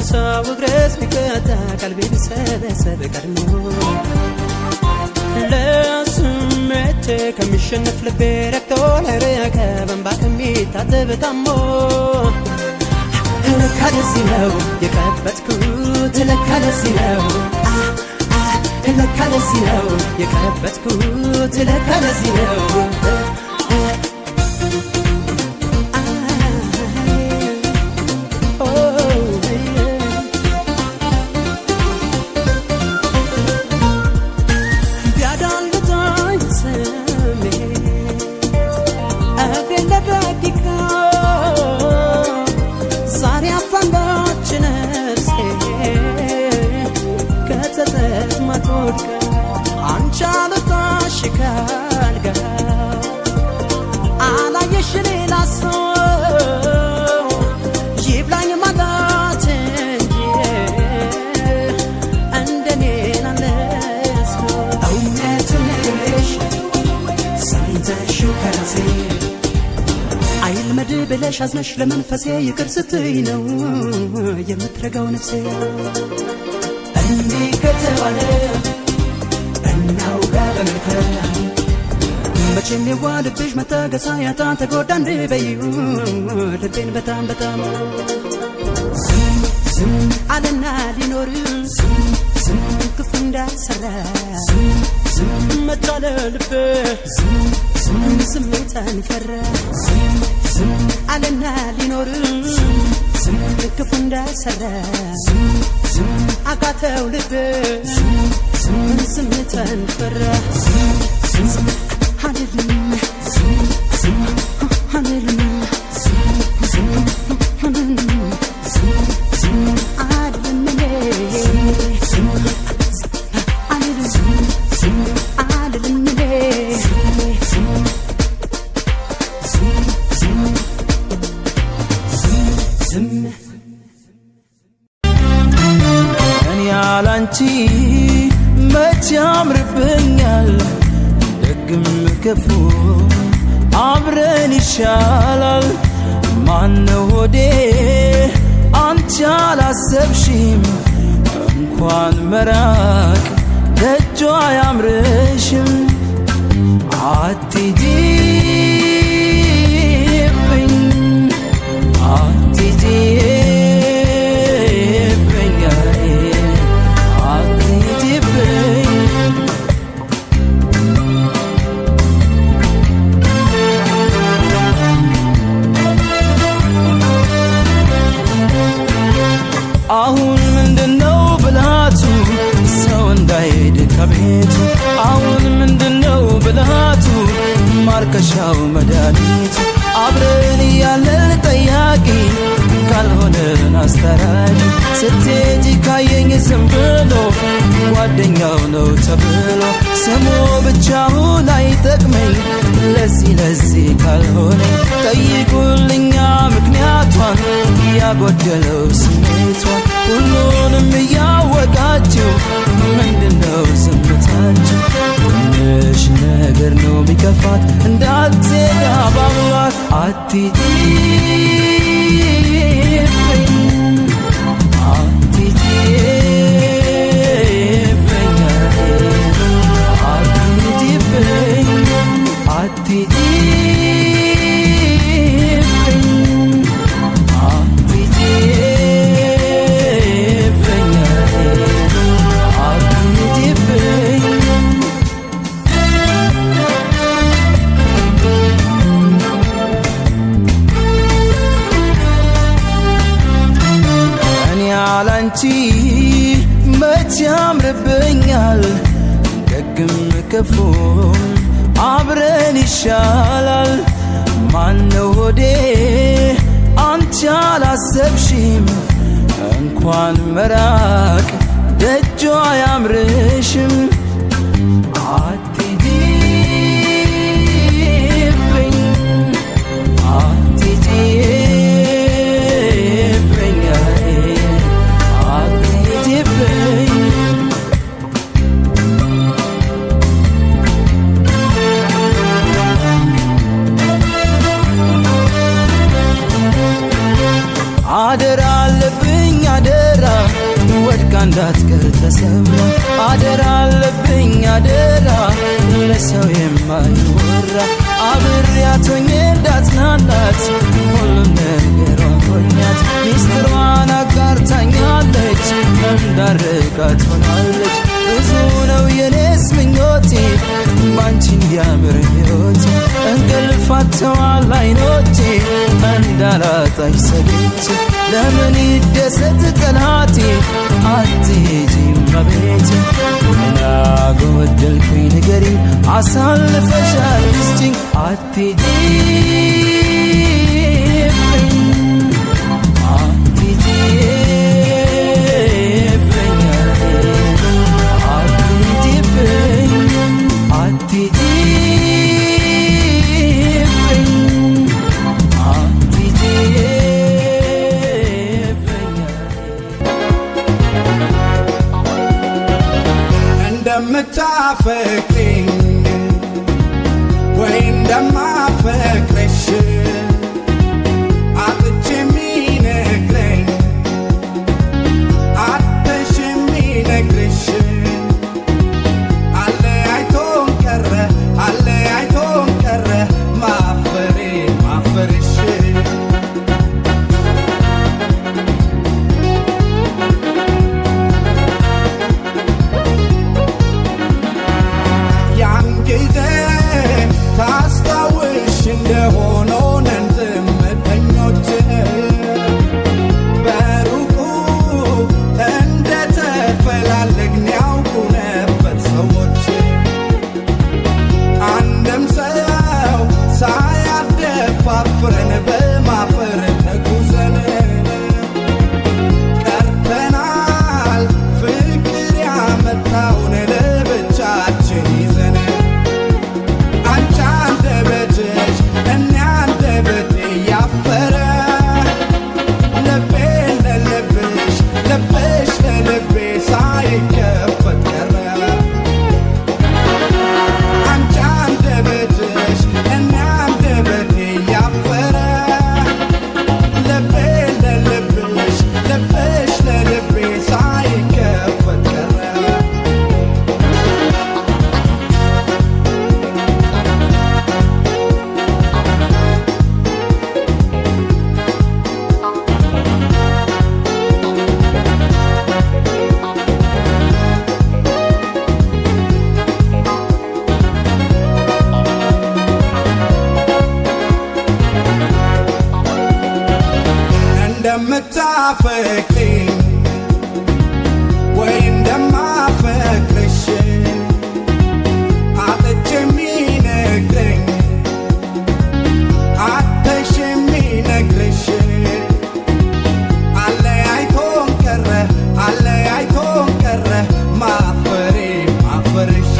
ሰው እግሬስ ቢቀጣ ቀልቤ ቢሰበሰብ ቀድሞ ለስሜቴ ከሚሸነፍ ልቤ ረክቶ ለረከ በእንባ ከሚታጠብ ታሞ ለካ ለዚህ ነው የቀበጥኩት ለካ ለዚህ ነው ለካ ለዚህ ነው የቀበጥኩት ለካ ለዚህ ነው ብለሽ አዝነሽ ለመንፈሴ ይቅር ስትይ ነው የምትረጋው ነፍሴ እንዲህ ከተባለ እናውጋ በመልካም መቼም የዋልብሽ መታገሳ ያጣ ተጎዳ እንድበይው ልቤን በጣም በጣም አለና ሊኖር ክፉ እንዳልሰራ መጣለ ልቤ ስሜትን ፈራ አለና ሊኖር ክፉ እንዳልሰራ አቃተው ልቤ ስሜትን ፈራ መች ያምርብኛል ደግም ክፉ አብረን ይሻላል ማነው ሆዴ አንቺ አላሰብሽም እንኳን መራቅ ደጇ አያምርሽም አትሂጂብኝ አሁን ምንድነው ብልሃቱ ሰው እንዳይሄድ ከቤቱ አሁን ምንድነው ብልሃቱ ማርከሻው መድኃኒቱ አብረን ያለን ጠያቂ ካልሆነን አስታራቂ ስትሄጂ ካየኝ ዝም ብሎ ጓደኛው ነው ተብሎ ስሙ ብቻውን አይጠቅመኝ ለዚህ ካልሆነ ጠይቁልኛ ምክንያቷን ያጎደለው ስሜቷን ሁሉንም እያወቃችሁ ምንድነው ዝምታችሁ ትንሽ ነገር ነው ቢከፋት እንዳትሄድ አባብሏት አትሂጂብኝ ደግም ክፉም አብረን ይሻላል ማነው ሆዴ አንቺ አላሰብሽም እንኳን መራቅ ደጇ አያምርሽም አትሂጂብኝ አትሂጂብኝ አትሂጂብኝ አደራ አለብኝ አደራ ወድቃ እንዳትቀር ተሰብራ አደራ አለብኝ አደራ ለሰው የማይወራ አብሬያት ሆኜ እንዳትናናት ሁሉም ነገሯን ሆኛት ሚስጥሯን አጋርታኛለች እንዳርቃት ሆናለች ብዙ ነው የኔስ ምኞቴ ባንቺ እንዲያምር ሕይወቴ እንቅልፍ አጥተዋል ዓይኖቼ እንዳላጣሽ ሰግቼ ለምን ይደሰት ጠላቴ አትሄጂም እመቤቴ ምናጎደልኩኝ ንገሪኝ አሳልፈሻል ስጪኝ አትሄጂብኝ አትሄጂብኝ አትሄጂብኝ አትሄጂብኝ እንደምታፈቅሪኝ ወይ እንደማፈቅርሽ አጥቼ የሚነግረኝ አጥሽ የሚነግርሽ አለያይቶን ቀረ ማፈርሽ ታስታውሽ እንደሆነ ነን ዝምተኞች በሩቁ እንደተፈላለግን ያውቁ ነበር ሰዎች አንድም ሰው ሳያደፋፍረን በማፈር ተጉዘን ቀርተናል ፍቅር ያመጣውን ለብቻችን ይዘን ያፈረ ልቤን ለልብሽ ልብሽ ለልቤ ሳይከፈት ቀረ አንቺ አንደበትሽ እኔ አንደበቴ ያፈረ ልቤን ለልብሽ ልብሽ ለልቤ ሳይከፈት ቀረ እንደምታፈቅሪኝ ወይ እንደማፈቅርሽ አጥቼ የሚነግረኝ አጥሽ የሚነግርሽ አለያይቶን ቀረ ማፈርሽ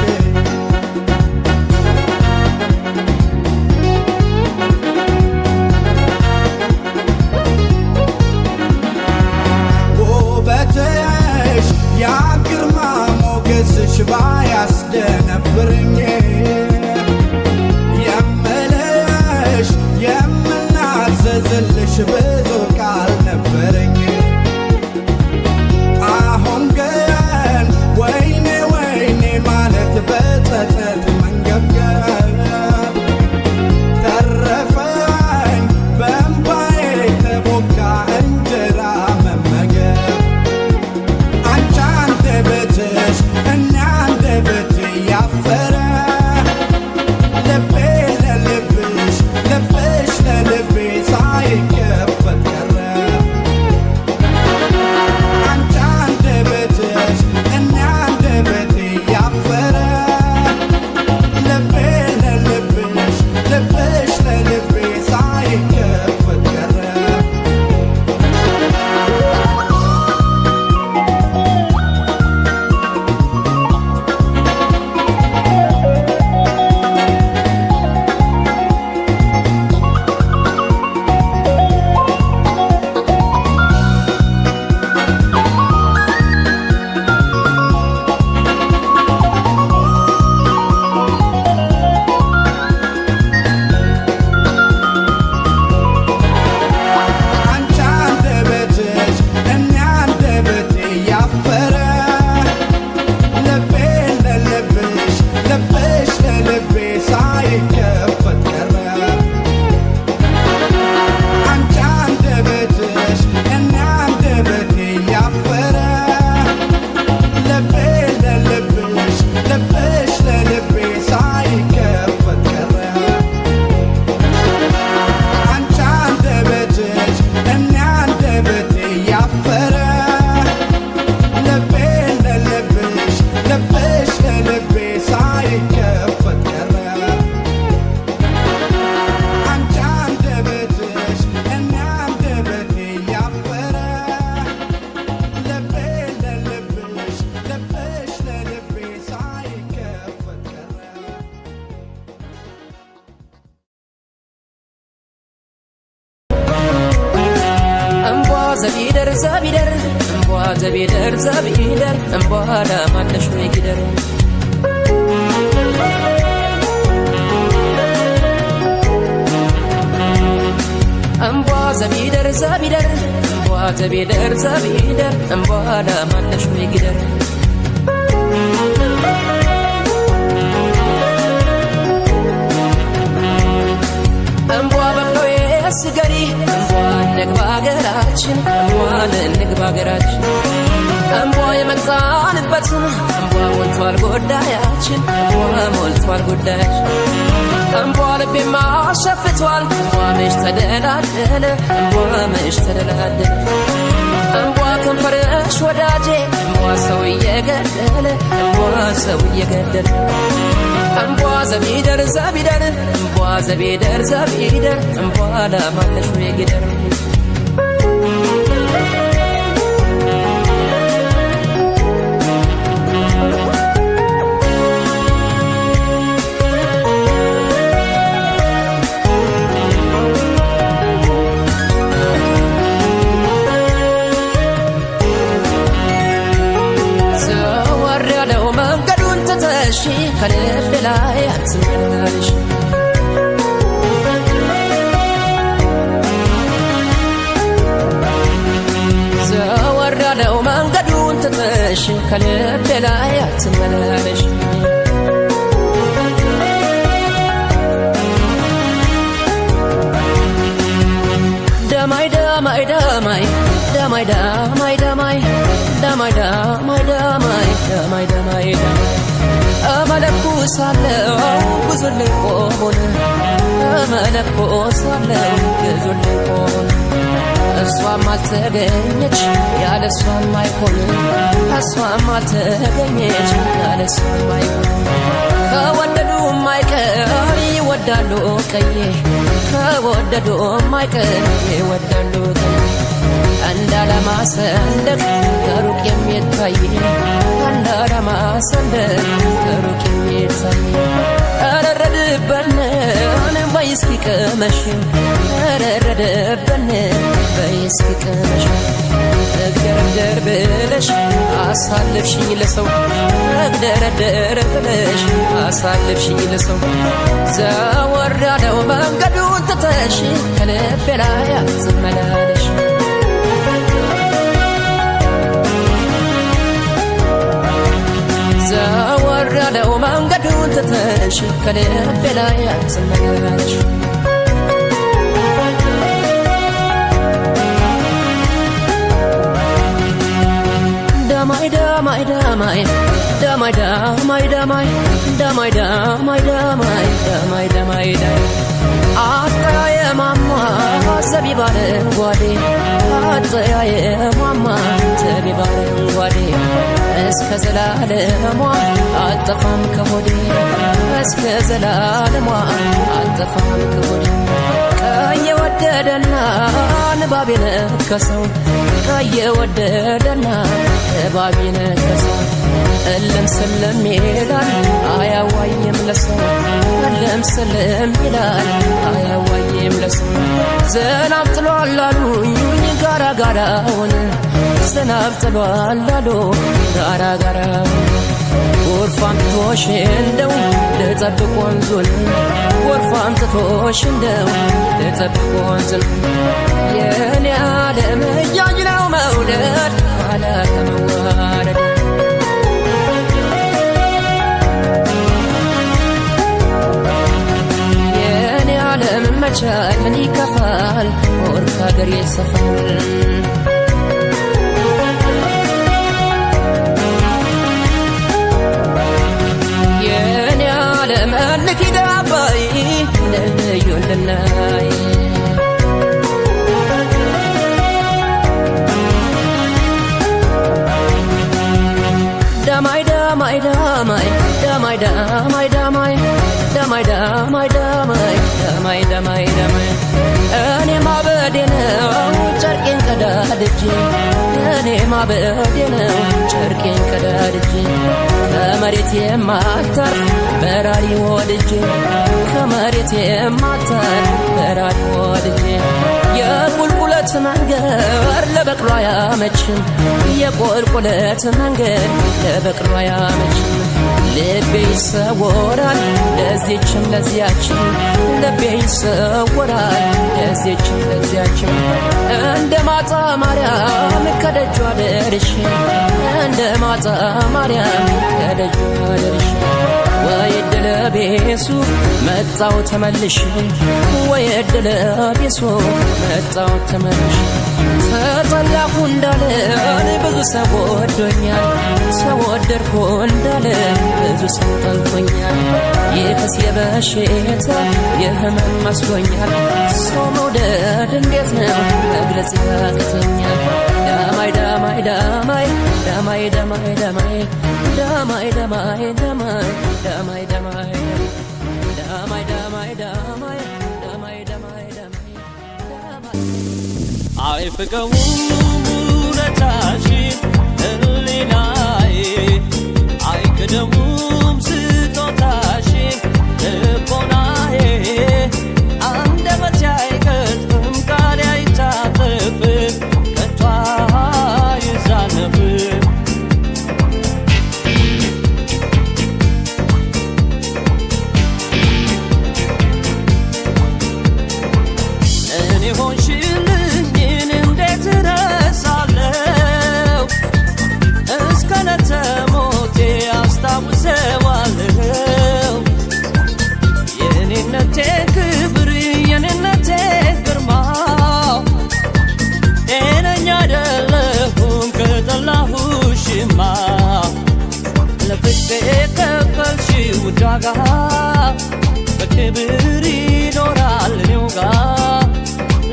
ዘቢደር እምቧ ዘቢደር ዘቢደር እምቧ ለማለሽ ወይ ጊደር እምቧ ዘቢደር ዘቢደር እምቧ ዘቢደር ዘቢደር እምቧ ለማለሽ ወይ ጊደር እምቧ በቅሎዬ ስገሪ እምቧ እንግባ አገራችን እምቧ እንግባ አገራችን እምቧ የመጣንበትን እምቧ ሞልቷል ጉዳያችን እምቧ ሞልቷል ጉዳያችን እምቧ ልቤማ ሸፍቷል እምቧ መች ተደላደለ እምቧ መች ተደላደለ እምቧ ከንፈርሽ ወዳጄ እምቧ ሰው እየገደለ እምቧ ሰው እየገደለ እምቧ ዘቢደር ዘቢደር እምቧ ዘቢደር ዘቢደር እምቧ ለማለሽ ወይ ጊደር ከልብ ላይ አትመላለሽ ዘወር ያለው መንገዱን ትተሽ ከልብ ላይ አትመላለሽ ደማይ ደማይ ደማይ ደማይ ደማይ ደማይ ደማይ ደማይ ደማይ ደማይ ደማይ እመለኩሳለሁ ብዙልኝ ቆሞን እመለኩሳለሁ ብዙልኝ ቆሞን እሷም አልተገኘች ያለ እሷም አይሆን እሷም አልተገኘች ያለ እሷም አይሆን ከወደዱም አይቀር ይወዳሉ ቀዬ ከወደዱም አይቀር ይወዳሉ ቀዬ እንዳለማ ሰንደቅ ከሩቅ የሚታይ እንዳለማ ሰንደቅ ከሩቅ የሚታይ ረረድበን በይስኪ ቅመሽ ረረድበን በይስኪ ቅመሽ እግደረደር ብለሽ አሳልፍሽኝ ለሰው እግደረደር ብለሽ አሳልፍሽኝ ለሰው ዘወር ያለው መንገዱን ትተሽ ከልቤ ላይ አትመላለሽ ዘወር ያለው መንገዱን ትተሽ ከልቤ ላይ አትመላለሽ ደማይ ደማይ ደማይ ደማይ ደማይ ደማይ ደማይ ደማይ ደማይ ደማይ ደማይ አጠያየማማ ዘቢብ አረንጓዴ አጠያየማማ ዘቢብ አረንጓዴ እስከ ዘላለሟ አጠፋም ከሆዴ እስከ ዘላለሟ አጠፋም ከሆዴ ቀይ ወደደና ንባብ የነከሰው ቀይ ወደደና ንባብ የነከሰው እልም ስልም ይላል አያዋይም ለሰው እልም ስልም ይላል አያዋይም ለሰው ዝናብ ጥሏል አሉኝ ጋራ ጋራውን ዝናብ ጥሏል አሉ ጋራ ጋራውን ጎርፋም ትቶሽ እንደው ልጠብቅ ወንዙን ጎርፋም ትቶሽ እንደው ልጠብቅ ወንዙን የኔ ዓለም እያኝ ነው መውደድ ኋላ ከመዋረድ የኔ ዓለም መቻል ምን ይከፋል ወርቅ ሀገር ይሰፋል መልክ ዳባይ ለዩልናይ ደማይ ደማይ ደማይ ደማይ ደማይ ደማይ ደማይ ደማይ ደማይ ደማይ ደማይ ደማይ እኔ ማበዴ ነው ጨርቄን ቀዳድጄ እኔ ማበዴ ነው ጨርቄን ቀዳድጄ ከመሬት የማታርፍ በራሪ ወድጄ ከመሬት የማታርፍ በራሪ ወድጄ የቁልቁለት የቁልቁለት መንገድ ለበቅሎ አያመችም የቁልቁለት መንገድ ለበቅሎ አያመችም ልቤ ይሰወራል ለዚህችም ለዚያችም ልቤ ይሰወራል ለዚህችም ለዚያችም እንደ ማጣ ማርያም ከደጇ ደርሼ እንደ ማጣ ማርያም ከደጇ ደርሼ ወይ ዕድለ ቢሱ መጣው ተመልሼ ወይ ዕድለ ቢሱ መጣው ተመልሼ ተጠላሁ እንዳለ ብዙ ሰው ወዶኛል ተወደድኩ እንዳለ ብዙ ሰው ጠልቶኛል ይህስ የበሽታ የህመም መስሎኛል ሰው መውደድ እንዴት ነው መግለጽ ያቅተኛል ዳማይ ዳማይ ዳማይ ዳማይ ዳማይ ዳማይ ዳማይ ዳማይ ዳማይ ዳማይ ዳማይ ዳማይ ዳማይ ዳማይ ዳማይ ዳማይ ዳማይ አይፍቀውም ውለታሽን ህሊናዬ አይክደሙም ስጦታሽን ልቦናዬ አንደበቴ አይቀጥፍም ቃሌ አይታጠፍም ከቶ አይዛነፍም እኔ ሆንሽልኝን እንዴት እረሳለሁ እስከ ነተሞቴ አስታውሰዋለሁ የኔነቴ ክብር የኔነቴ ግርማ ጤነኛ አይደለሁም ከጠላሁሽማ ለፍቅሬ ከፈልሽው ውድ ዋጋ በክብር ይኖራል እኔው ጋር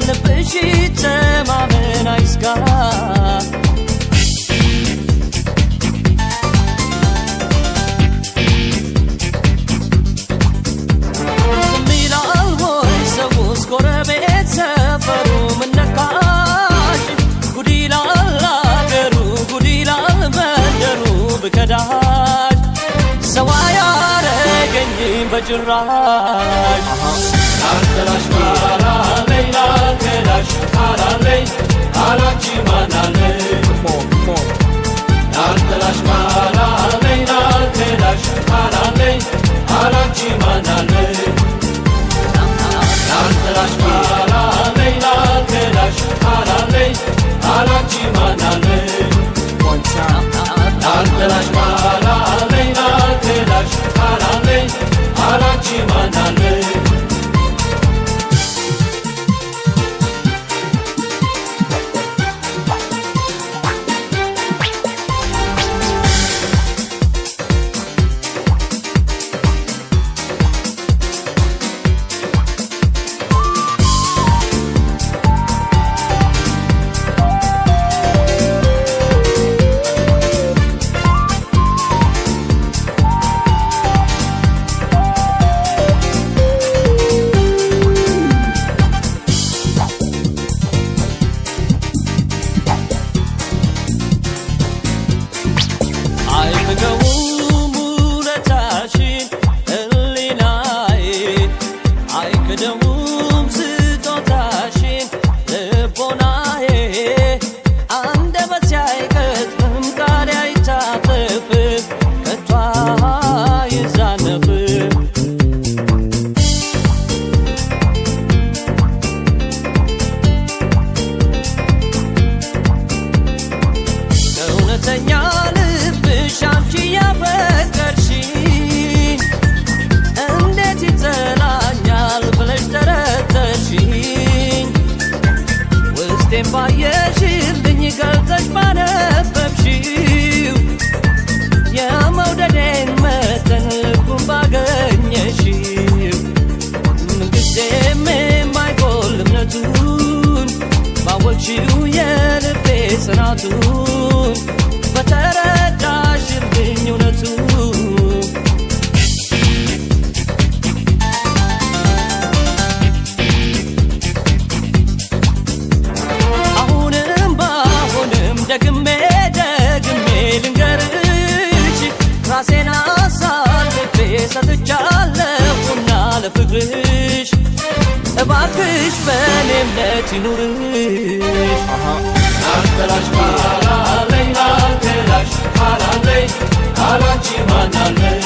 ልብሽ ይተማመን አይስጋ ዝም ይላል ሆይ ሰውስ ጎረቤት ሰፈሩ ምን ነካሽ ጉድ ይላል አገሩ ጉድ ይላል መንደሩ ብከዳሽ ሰው አያረገኝም በጭራሽ ላልጠላሽ ባላለኝ ላልከዳሽ አላለኝ አላንቺ ማናለኝ ላልጠላሽ ባላለኝ ላልከዳሽ አላለኝ አላንቺ ማናለኝ ላልጠላሽ ባላለኝ ላልከዳሽ አላለኝ አላንቺ ማናለኝ ላልጠላሽ ባላለኝ ላልከዳሽ አላለኝ አላንቺ ማናለኝ እባክሽ በኔም ለትኑርሽ አንተላሽ ካላለኝ አንተላሽ ካላለኝ ካላንቺ ማናለኝ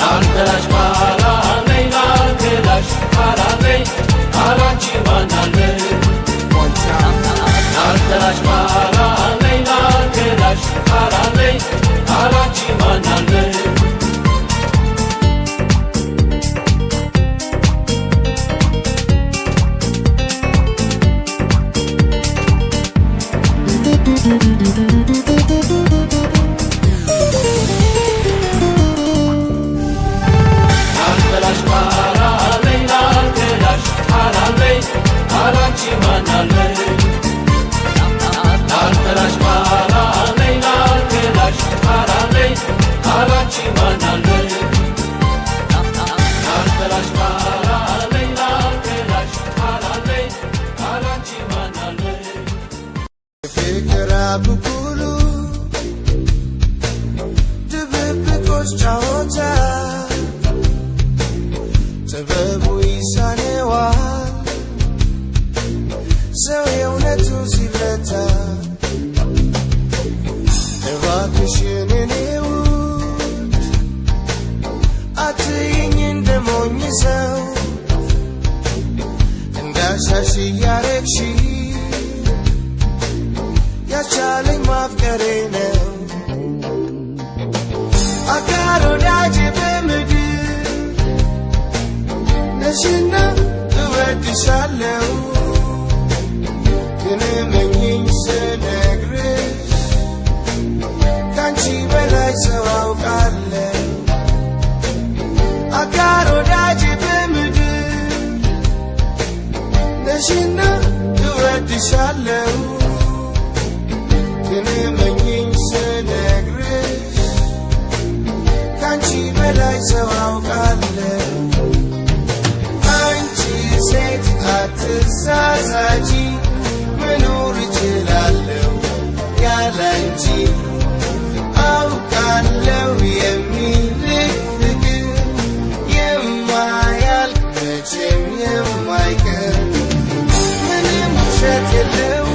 አንተላሽ ካላለኝ አንተላሽ ካላለኝ ካላንቺ ማናለኝ አንተላሽ ካላለኝ አንተላሽ ካላለኝ ካላንቺ ማናለኝ አንተላሽ ካላለኝ አንተላሽ ካላለኝ ካላንቺ ማናለኝ አንተላሽ ካላለኝ አንተላሽ ካላለኝ ካላንቺ ማናለኝ አንተላሽ ካላለኝ አንተላሽ ካላለኝ ካላንቺ ማናለኝ ፍቅር አብኩሉ ድብብቆች ጫወታ ጥበቡ ይሳነዋል ሰው የእውነቱ ሲፈታ እባክሽን እኔ ውድ አትይኝ እንደሞኝ ሰው እንዳሻሽ እያረግሽ ያቻለኝ ማፍቀሬ ነው አጋር ወዳጅ በምድር ነሽና እወድሻለሁ ግን እመኚኝ ስነግርሽ ካንቺ በላይ ሰው አውቃለሁ አጋር ወዳጅ በምድር ነሽና እወድሻለሁ ግን እመኚኝ ስነግርሽ ካንቺ በላይ ሰው አውቃለሁ አንቺ ሴት አትሳሳቺ መኖር እችላለሁ ያላንቺ አውቃለሁ የሚልክ ፍቅር የማያልቅ መቼም የማይቀር ምንም ውሸት የለው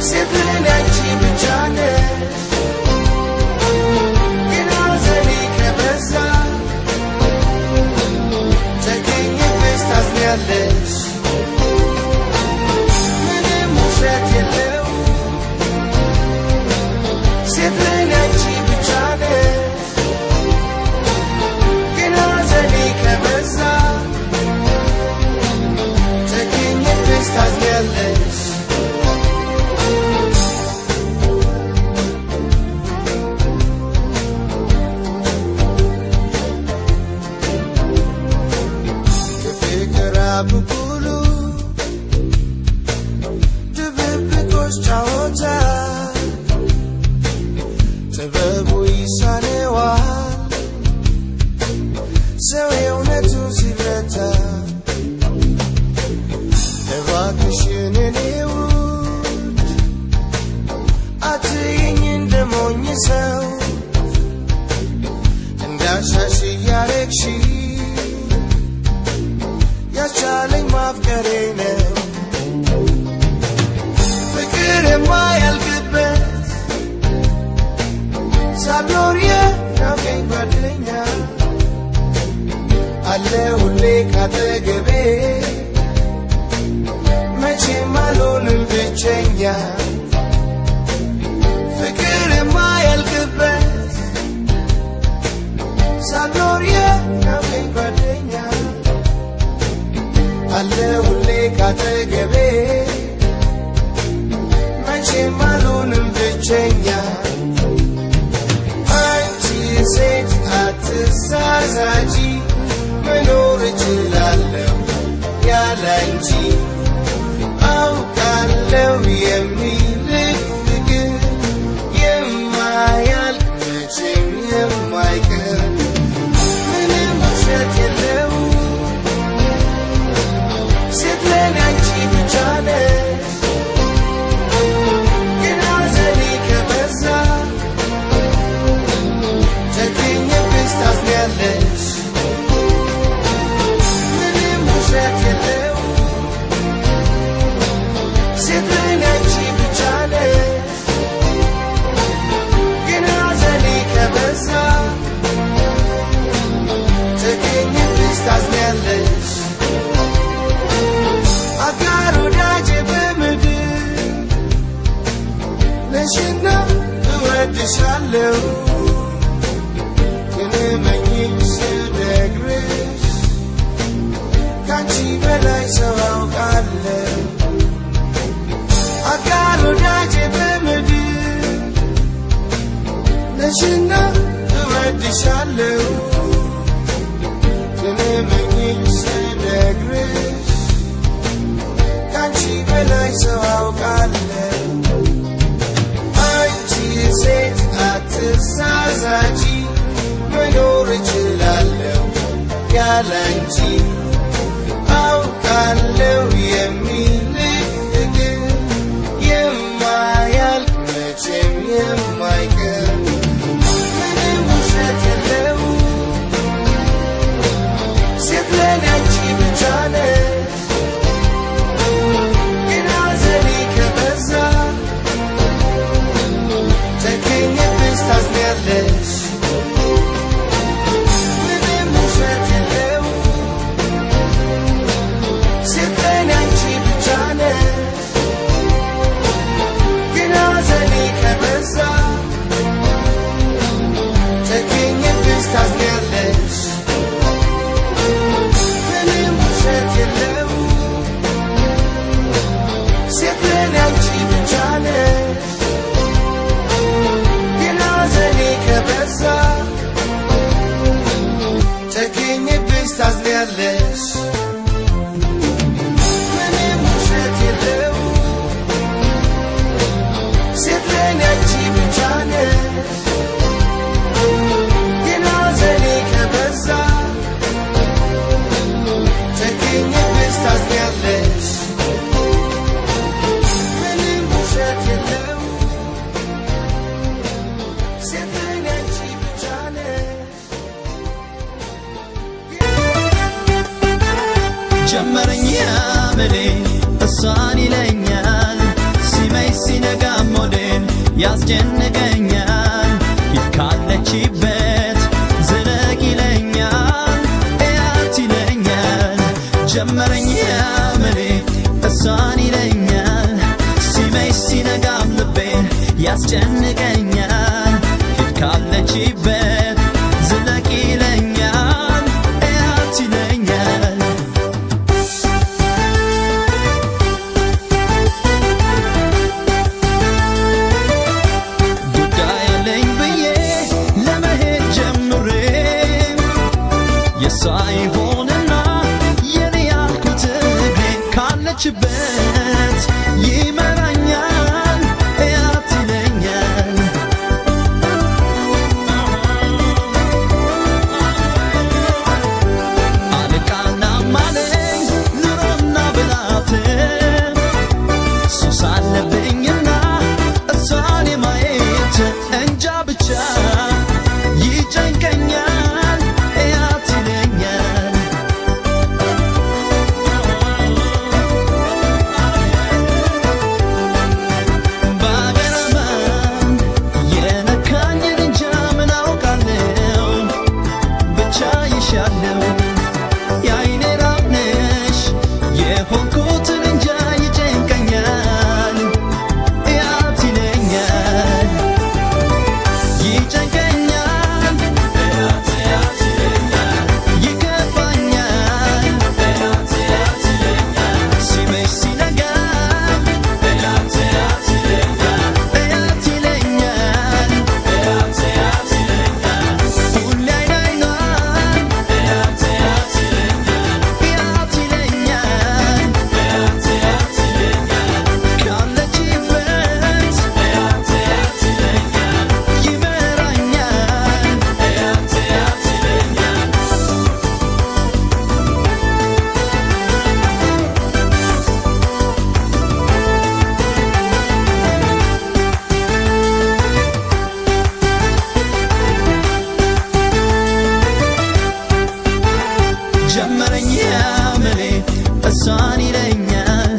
ሴት አንቺ ብቻ ነሽ ግን ሐዘኔ ከበዛ ጨክኜብሽ ታዝኛለሽ ምንም ውሸት የለው ሴት አንቺ ብቻ ነሽ ግን ሐዘኔ ከበዛ ጨክኜብሽ ታዝኛለሽ ብኩሉ ድብብቆች ጫወታ ጥበቡ ይሳነዋል ሰው የእውነቱ ሲረታ እባክሽን እኔ ውድ አትይኝ እንደሞኝ ሰው እንዳሻሽ እያረግሽ ያቻለኝ ማፍቀሬ ነው ፍቅር የማያልቅበት ሳትኖር የናፈቀኝ ጓደኛ አለ ሁሌ ካጠገቤ መቼም አልሆንም ብቸኛ ፍቅር የማያልቅበት ሳትኖር የናፈቀኝ ጓደኛ አለ ሁሌ ካጠገቤ መቼም አልሆንም ብቸኛ አንቺ ሴት አትሳሳቺ መኖር እችላለሁ ያላንቺ አውቃለሁ የሚልክ ፍቅር የማያልቅ መቼም የማይቀር ምንም ውሸት የለው ሴት ለኔ አንቺ ብቻ ነሽ ግን ሐዘኔ ከበዛ ጨክኜብሽ ታዝኛለሽ ሰው አውቃለሁ አንቺ ሴት አትሳሳቺ መኖር እችላለሁ ያላንቺ አውቃለሁ የሚልህ ፍቅር የማያልቅ መቼም የማይቀር ምንም ውሸት የለው ሴት ለኔ አንቺ ብቻ ነሽ ግን ሐዘኔ ከበዛ ተገኘብሽ ታዝኛለሽ ምንም ውሸት የለው ሴት ለኔ አንቺ ብቻ ነሽ ግን ሐዘኔ ከበዛ ተገኘብሽ ታዝኛለሽ ምንም ውሸት የለው ሴት ለኔ አንቺ ብቻ ነሽ ግን ሐዘኔ ከበዛ ተገኘብሽ ታዝኛለሽ ምንም ውሸት የለው ሴት ለኔ አንቺ ብቻ ነሽ ግን ሐዘኔ ከበዛ ተገኘብሽ ታዝኛለሽ ምንም ውሸት የለው ሴት ለኔ አንቺ ብቻ ነሽ ጀመረኝ አመሌ እሷን ይለኛል ሲመሽ ሲነጋም ሞዴን ያስጨንቀኛል ሂድ ካለችበት ዝለቅ ይለኛል እያት ይለኛል ጀመረኝ አመሌ እሷን ይለኛል ሲመሽ ሲነጋም ልቤን ያስጨንቀኛል ሂድ ካለችበት ዝለቅ ይለኛል እያት ይለኛል ጉዳይ አለኝ ብዬ ለመሄድ ጀምሬ የሷ ይሆንና የኔ ያልኩት እግሬ ካለችበት ይመራኛል እያት ይለኛል አልቃና ማለኝ ኑሮና ብላት ሱስ አለብኝና እሷን የማየት እንጃ ብቻ ይጨንቀኛል እያት ይለኛል ባገረመም የነካኝን እንጃ ምን አውቃለሁ ብቻ ይሻለው የአይኔ ራብ ነሽ የሆንኩትን እንጃ ይጨንቀኛል እያት ይለኛል ይጨንቀኛል እያት ይለኛል ይከፋኛል እያት ይለኛል ሲመሽ ሲነጋ እያት ይለኛል እያት ይለኛል እያት ይለኛል ሁሌ አይን አይኗን እያት ይለኛል እያት ይለኛል እያት ይለኛል ካለችበት እያት ይለኛል ይመራኛል እያት ይለኛል ጀመረኝ አመሌ እሷን ይለኛል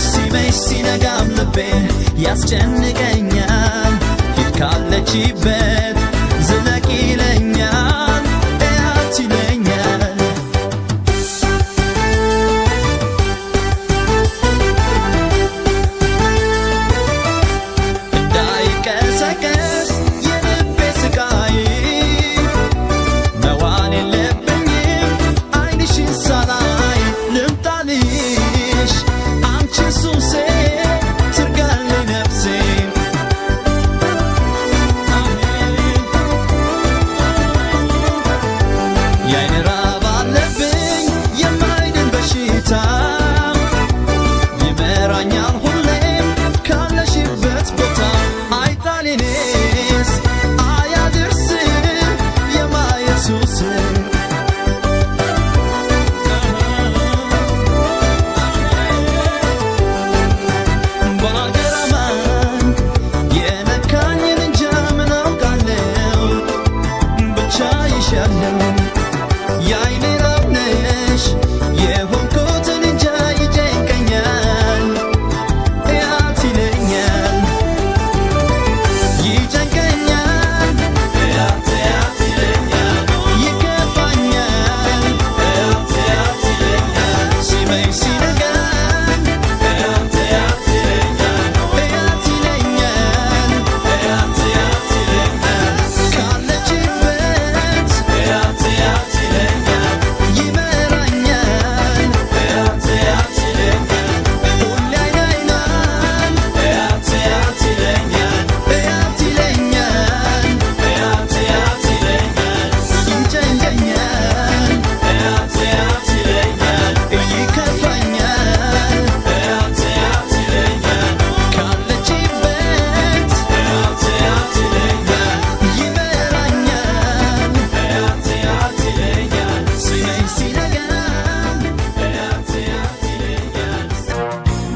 ሲመሽ ሲነጋም ልቤ ያስጨንቀኛል ሂድ ካለችበት ዝለቅ ይለኛል እያት ይለኛል እንዳይቀሰቀስ የልቤ ስቃይ መዋል የለብኝም አይንሽን ሳላይ ልምጣልሽ አንቺ ሱሴ ትርጋለኝ ነፍሴ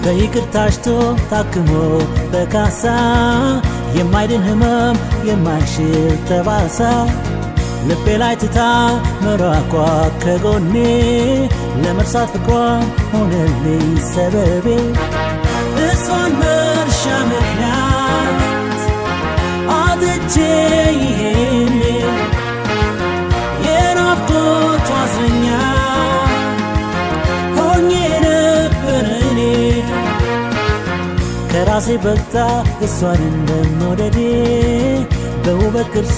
በይቅርታሽቶ ታክሞ በካሳ የማይድን ህመም የማይሽር ጠባሳ ልቤ ላይ ትታ መራኳ ከጎኔ ለመርሳት ፍቅሯን ሆነልኝ ሰበቤ እሷን መርሻ ምክንያት አጥቼ ይሄኔ የናፍቆቷ እስረኛ ሆኜ ነበር እኔ ከራሴ በልጣ እሷን እንደመውደዴ በውበት ቅርሷ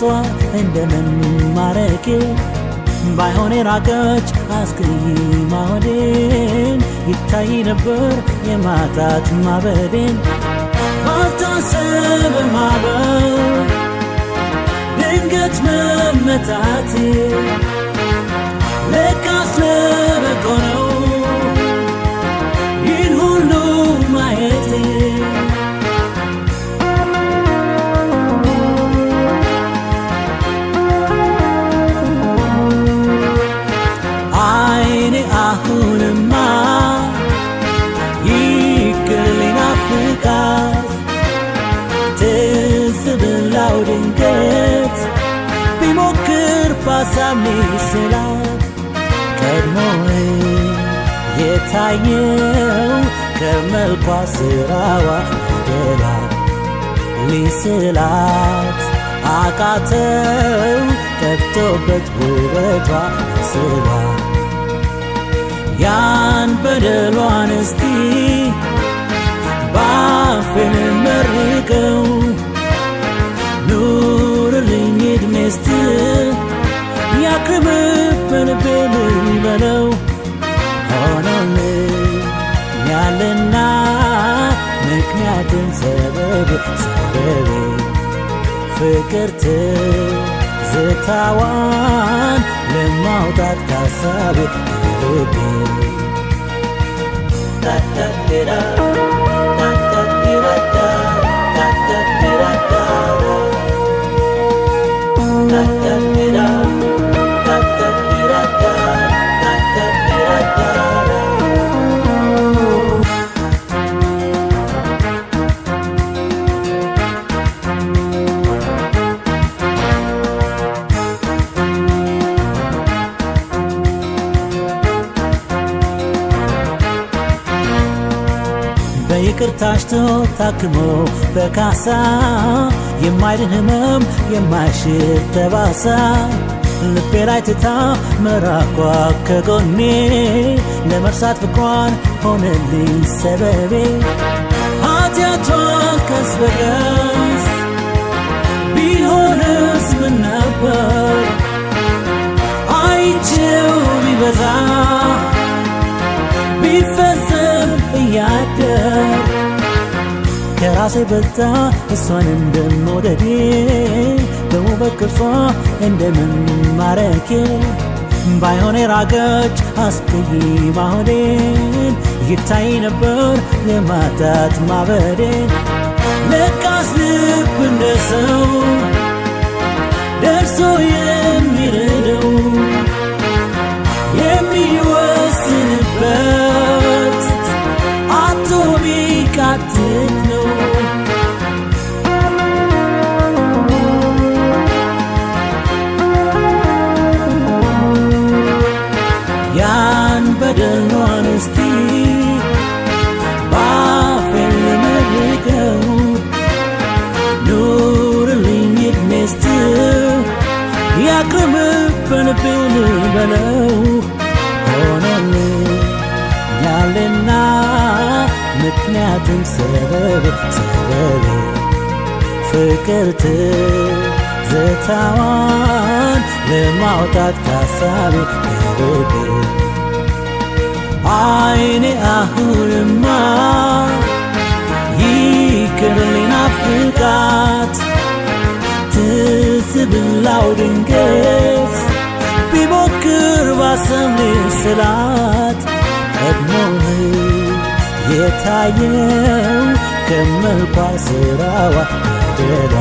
እንደመማረኬ ባይሆን የራቀች አስቀይማ ሆዴን ይታይ ነበር የማጣት ማበዴን ባልታሰበ ማዕበል ድንገት መመታቴ ለካስ ለበጎ ነው ይህን ሁሉ ማየቴ አሁንማ ይቅርልኝ ናፍቃት ትዝ ብላው ድንገት ቢሞክር ባሳብ ሊስላት ቀድሞ የታየው ከመልኳ ስራዋ ደላ ሊስላት አቃተው ጠፍቶበት ውበቷ ስሏ ያን በደሏን እስቲ ባፌ ልመርቀው ኑርልኝ ዕድሜ ስትል ያክብብ ልቤ ልበለው ሆኖልኛልና ምክንያቱም ሰበብ ፍቅር ትዝታዋን ለማውጣት ካሳቤ በይቅርታሽቶ ታክሞ በካሳ የማይድን ህመም የማይሽር ጠባሳ ልቤ ላይ ትታ መራኳ ከጎኔ ለመርሳት ፍቅሯን ሆነልኝ ሰበቤ ኃጢአቷን ቀስ በቀስ ቢሆንስ ምን ነበር አይቼው ቢበዛ ቢፈጸም እያደር ከራሴ በልጣ እሷን እንደመውደዴ በውበት ቅርሷ እንደመማረኬ ባይሆን የራቀች አስቀይማ ሆዴን ይታይ ነበር የማጣት ማበዴን ለካስ ልብ እንደ ሰው ደርሶ የሚረደው የሚወስንበት አቶ ቢቃትት ነው ያን በደሏን እስቲ ባፌ ልመርቀው ኑርልኝ ዕድሜ ስትል ያክብብ ልቤ ልበለው ሆኖልኛልና ምክንያቱም ሰበብ ፍቅር ትዝታዋን ለማውጣት ካሳቤ ልቤ አይኔ አሁንማ ይቅርልኝ ናፍቃት ትዝ ብላው ድንገት ቢሞክር ባሰብ ሊስላት ቀድሞ የታየው ከመልኳ ስራዋ ደሏ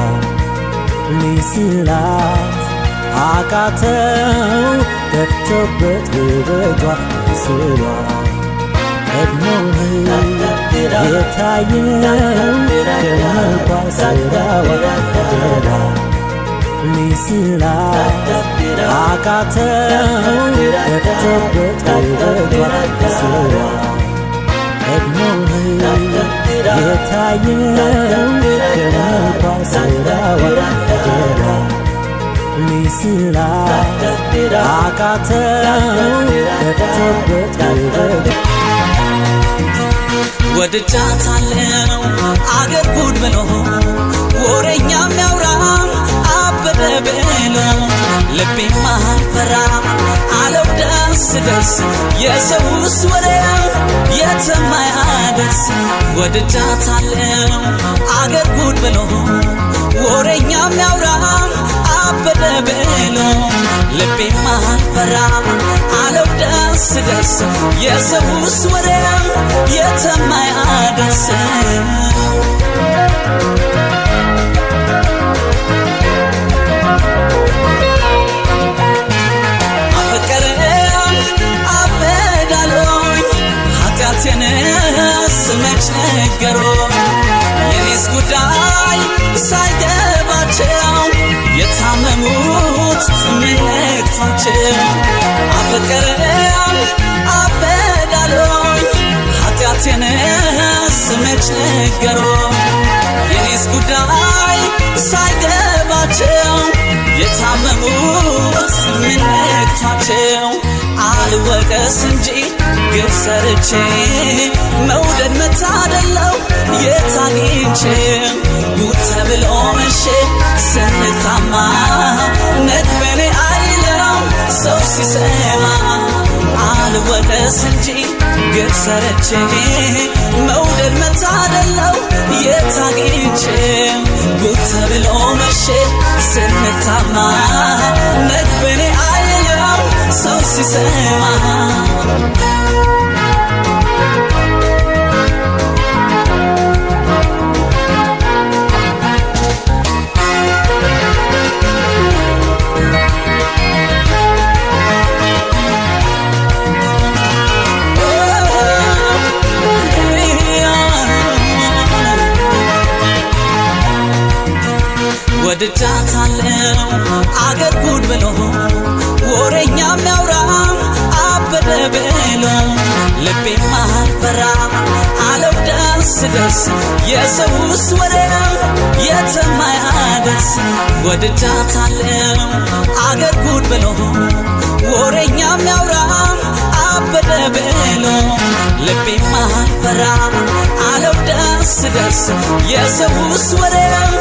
ሊስላት አቃተው ጠፍቶበት ውበቷ ስሏ ቀድሞ የታየው ከመልኳ ስራዋ ጀራ ሊስላ አቃተው ከፍቶበት ውበቷ ስራ ደግሞ የታየው ከመልኳ ስራዋ ጀራ ሊስላ አቃተው ከፍቶበት ውበቷ ወድጃታለው አገር ጉድ ብሎ ወሬኛ የሚያውራም አበደ ብሎ ልቤም አልፈራ አለው ደስ ደስ የሰውስ ወሬው የትም አያደርስ ወድጃታለው አገር ጉድ ብሎ ወሬኛ የሚያውራም አበደ ብሎ ልቤም አልፈራ አለው ደስ ደስ የሰውስ ወሬው የትም አያደርስ ኃጢአቴንስ መች ነገሮ የኔስ ጉዳይ ሳይገባቸው የታመሙት ምንክፋቸው አፈቀረም አበዳሎኝ ኃጢአቴንስ መች ነገሮ የኔስ ጉዳይ ሳይገባቸው የታመሙት ምንክፋቸው አልወቀስ እንጂ ግብ ሰርቼ መውደድ መታደለው የታግኝቼ ጉድ ተብሎ መሼ ስንታማ ነግበኔ አይለው ሰው ሲሰማ አልወቀስ እንጂ ግብ ሰርቼ መውደድ መታደለው የታግኝቼ ጉድ ተብሎ መሼ ስንታማ ነግበኔ አይለው ሰው ሲሰማ ወድጃታለው አገር ጉድ ብሎ ወሬኛ የሚያውራም አበደ ብሎ ልቤም አልፈራ አለው ደስ ደስ የሰውስ ወሬው የትም አያደርስ ወድጃታለው አገር ጉድ ብሎ ወሬኛ የሚያውራም አበደ ብሎ ልቤም አልፈራ አለው ደስ ደስ የሰውስ ወሬው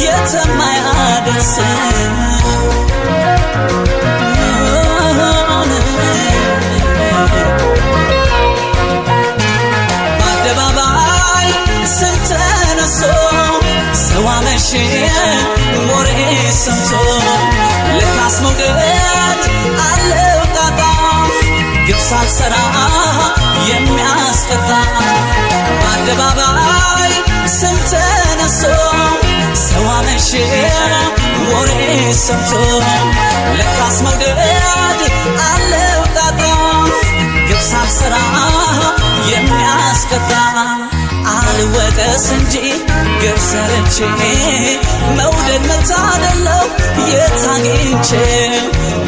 የትም አያደርስ በአደባባይ ስም ተነሶ ሰው አመሼ ወሬ ሰምቶ ልካስ መውደድ አለው ጣጣ ግብ ሳልሰራ የሚያስቀጣ በአደባባይ ስም ተነሶ ሰው አመሼ ወሬ ሰምቶ ለካስ መውደድ አለው ጣጣ ግብ ሳልሰራ የሚያስቀጣ አልወቀስ እንጂ ግብ ሰርቼ መውደድ መታደለው የታግኝቼ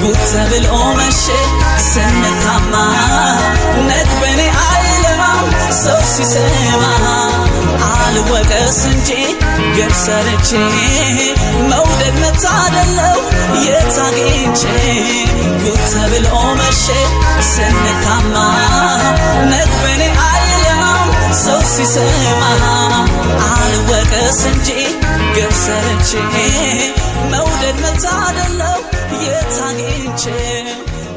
ጉድ ተብሎ መሼ ስንታማ ነግበኔ አይለው ሰው ሲሰማ አልወቀስ እንጂ ግብ ሰርቼ መውደድ መታደለው የታግኝቼ ጉድ ተብሎ መሼ ስንታማ ነግበኔ አይለው ሰው ሲሰማ አልወቀስ እንጂ ግብ ሰርቼ መውደድ መታደለው የታግኝቼ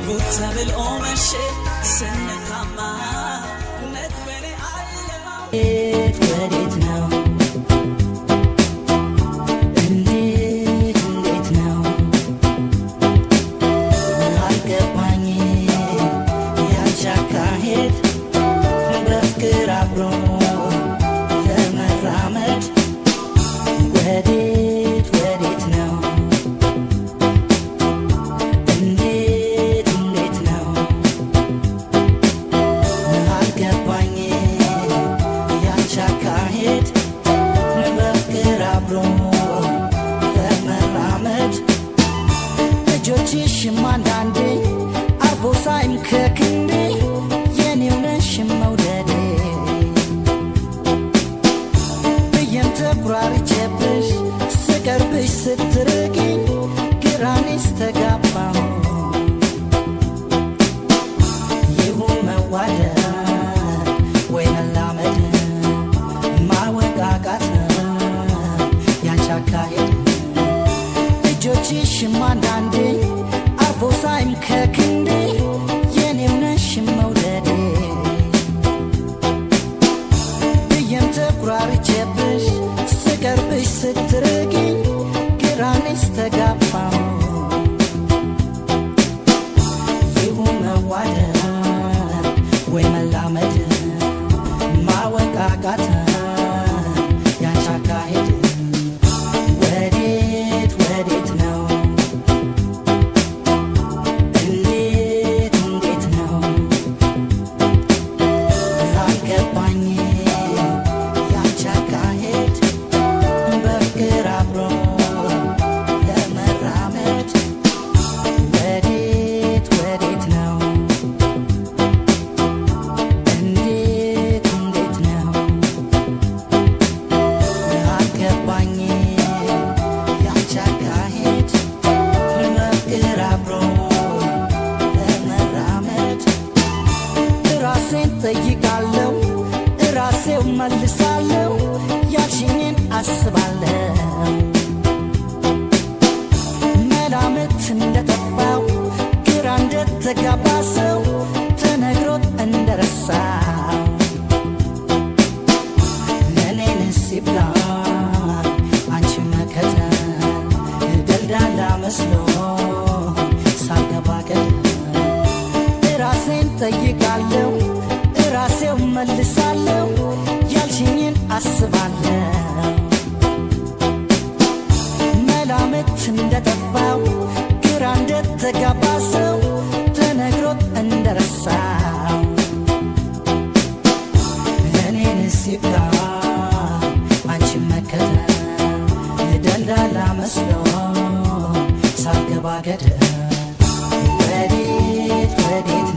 ጉድ ተብሎ መሼ ስንታማ ነግበኔ አይለው ወዴት ነው እንዴት ነው አልገባኝ ያንቺ አካሄድ በፍቅር አብሮ ለመራመድ ወዴት ነው እንዴት ነው አልገባኝ እጆችሽም አንዳንዴ አርፎ ሳይም ከክንዴ የኔው ነሽ መውደዴ ብዬም ተኩራርቼብሽ ስቀርብሽ ስትርቂኝ ግራኔስ ተጋባሁ ይሁን መዋደድ ወይ መላመድ ማወቃቃት ያንቺ አካሄድ እጆችሽም አንዳንዴ አርፎ ሳይም ከክንዴ የኔው ነሽ መውደዴ ብዬም ተኩራርቼብሽ ስቀርብሽ ስትርቂኝ ግራኔስ ተጋባሁ ይሁን መዋደድ ወይ መላመድ ማወቃቃት ያንቺ አካሄድ ወዴት ወዴት ነው እንዴት እንዴት ነው አልገባኝ ያንቺ አካሄድ በፍቅር አብሮ ለመራመድ ወዴት ወዴት ነው እንዴት እንዴት ነው አልገባኝ ያንቺ አካሄድ በፍቅር አብሮ ለመራመድ ራሴን ጠይቃለሁ ራሴው መልሳለሁ ያልሽኝን አስባለሁ መላምት እንደጠፋው ግራ እንደተጋባ ሰው ተነግሮት እንደረሳው ለኔንስ ይብላኝ አንቺ መከተል ደልዳላ መስሎ ሳልገባ ገደል ራሴን ጠይቃለሁ ራሴው መልሳለሁ ያልሽኝን አስባለሁ መላምት እንደጠፋው ግራ እንደተጋባ ሰው ተነግሮት እንደረሳው ለኔንስ ይብላኝ አንቺ መከተል ደልዳላ መስሎ ሳልገባ ገደል ወዴት ወዴት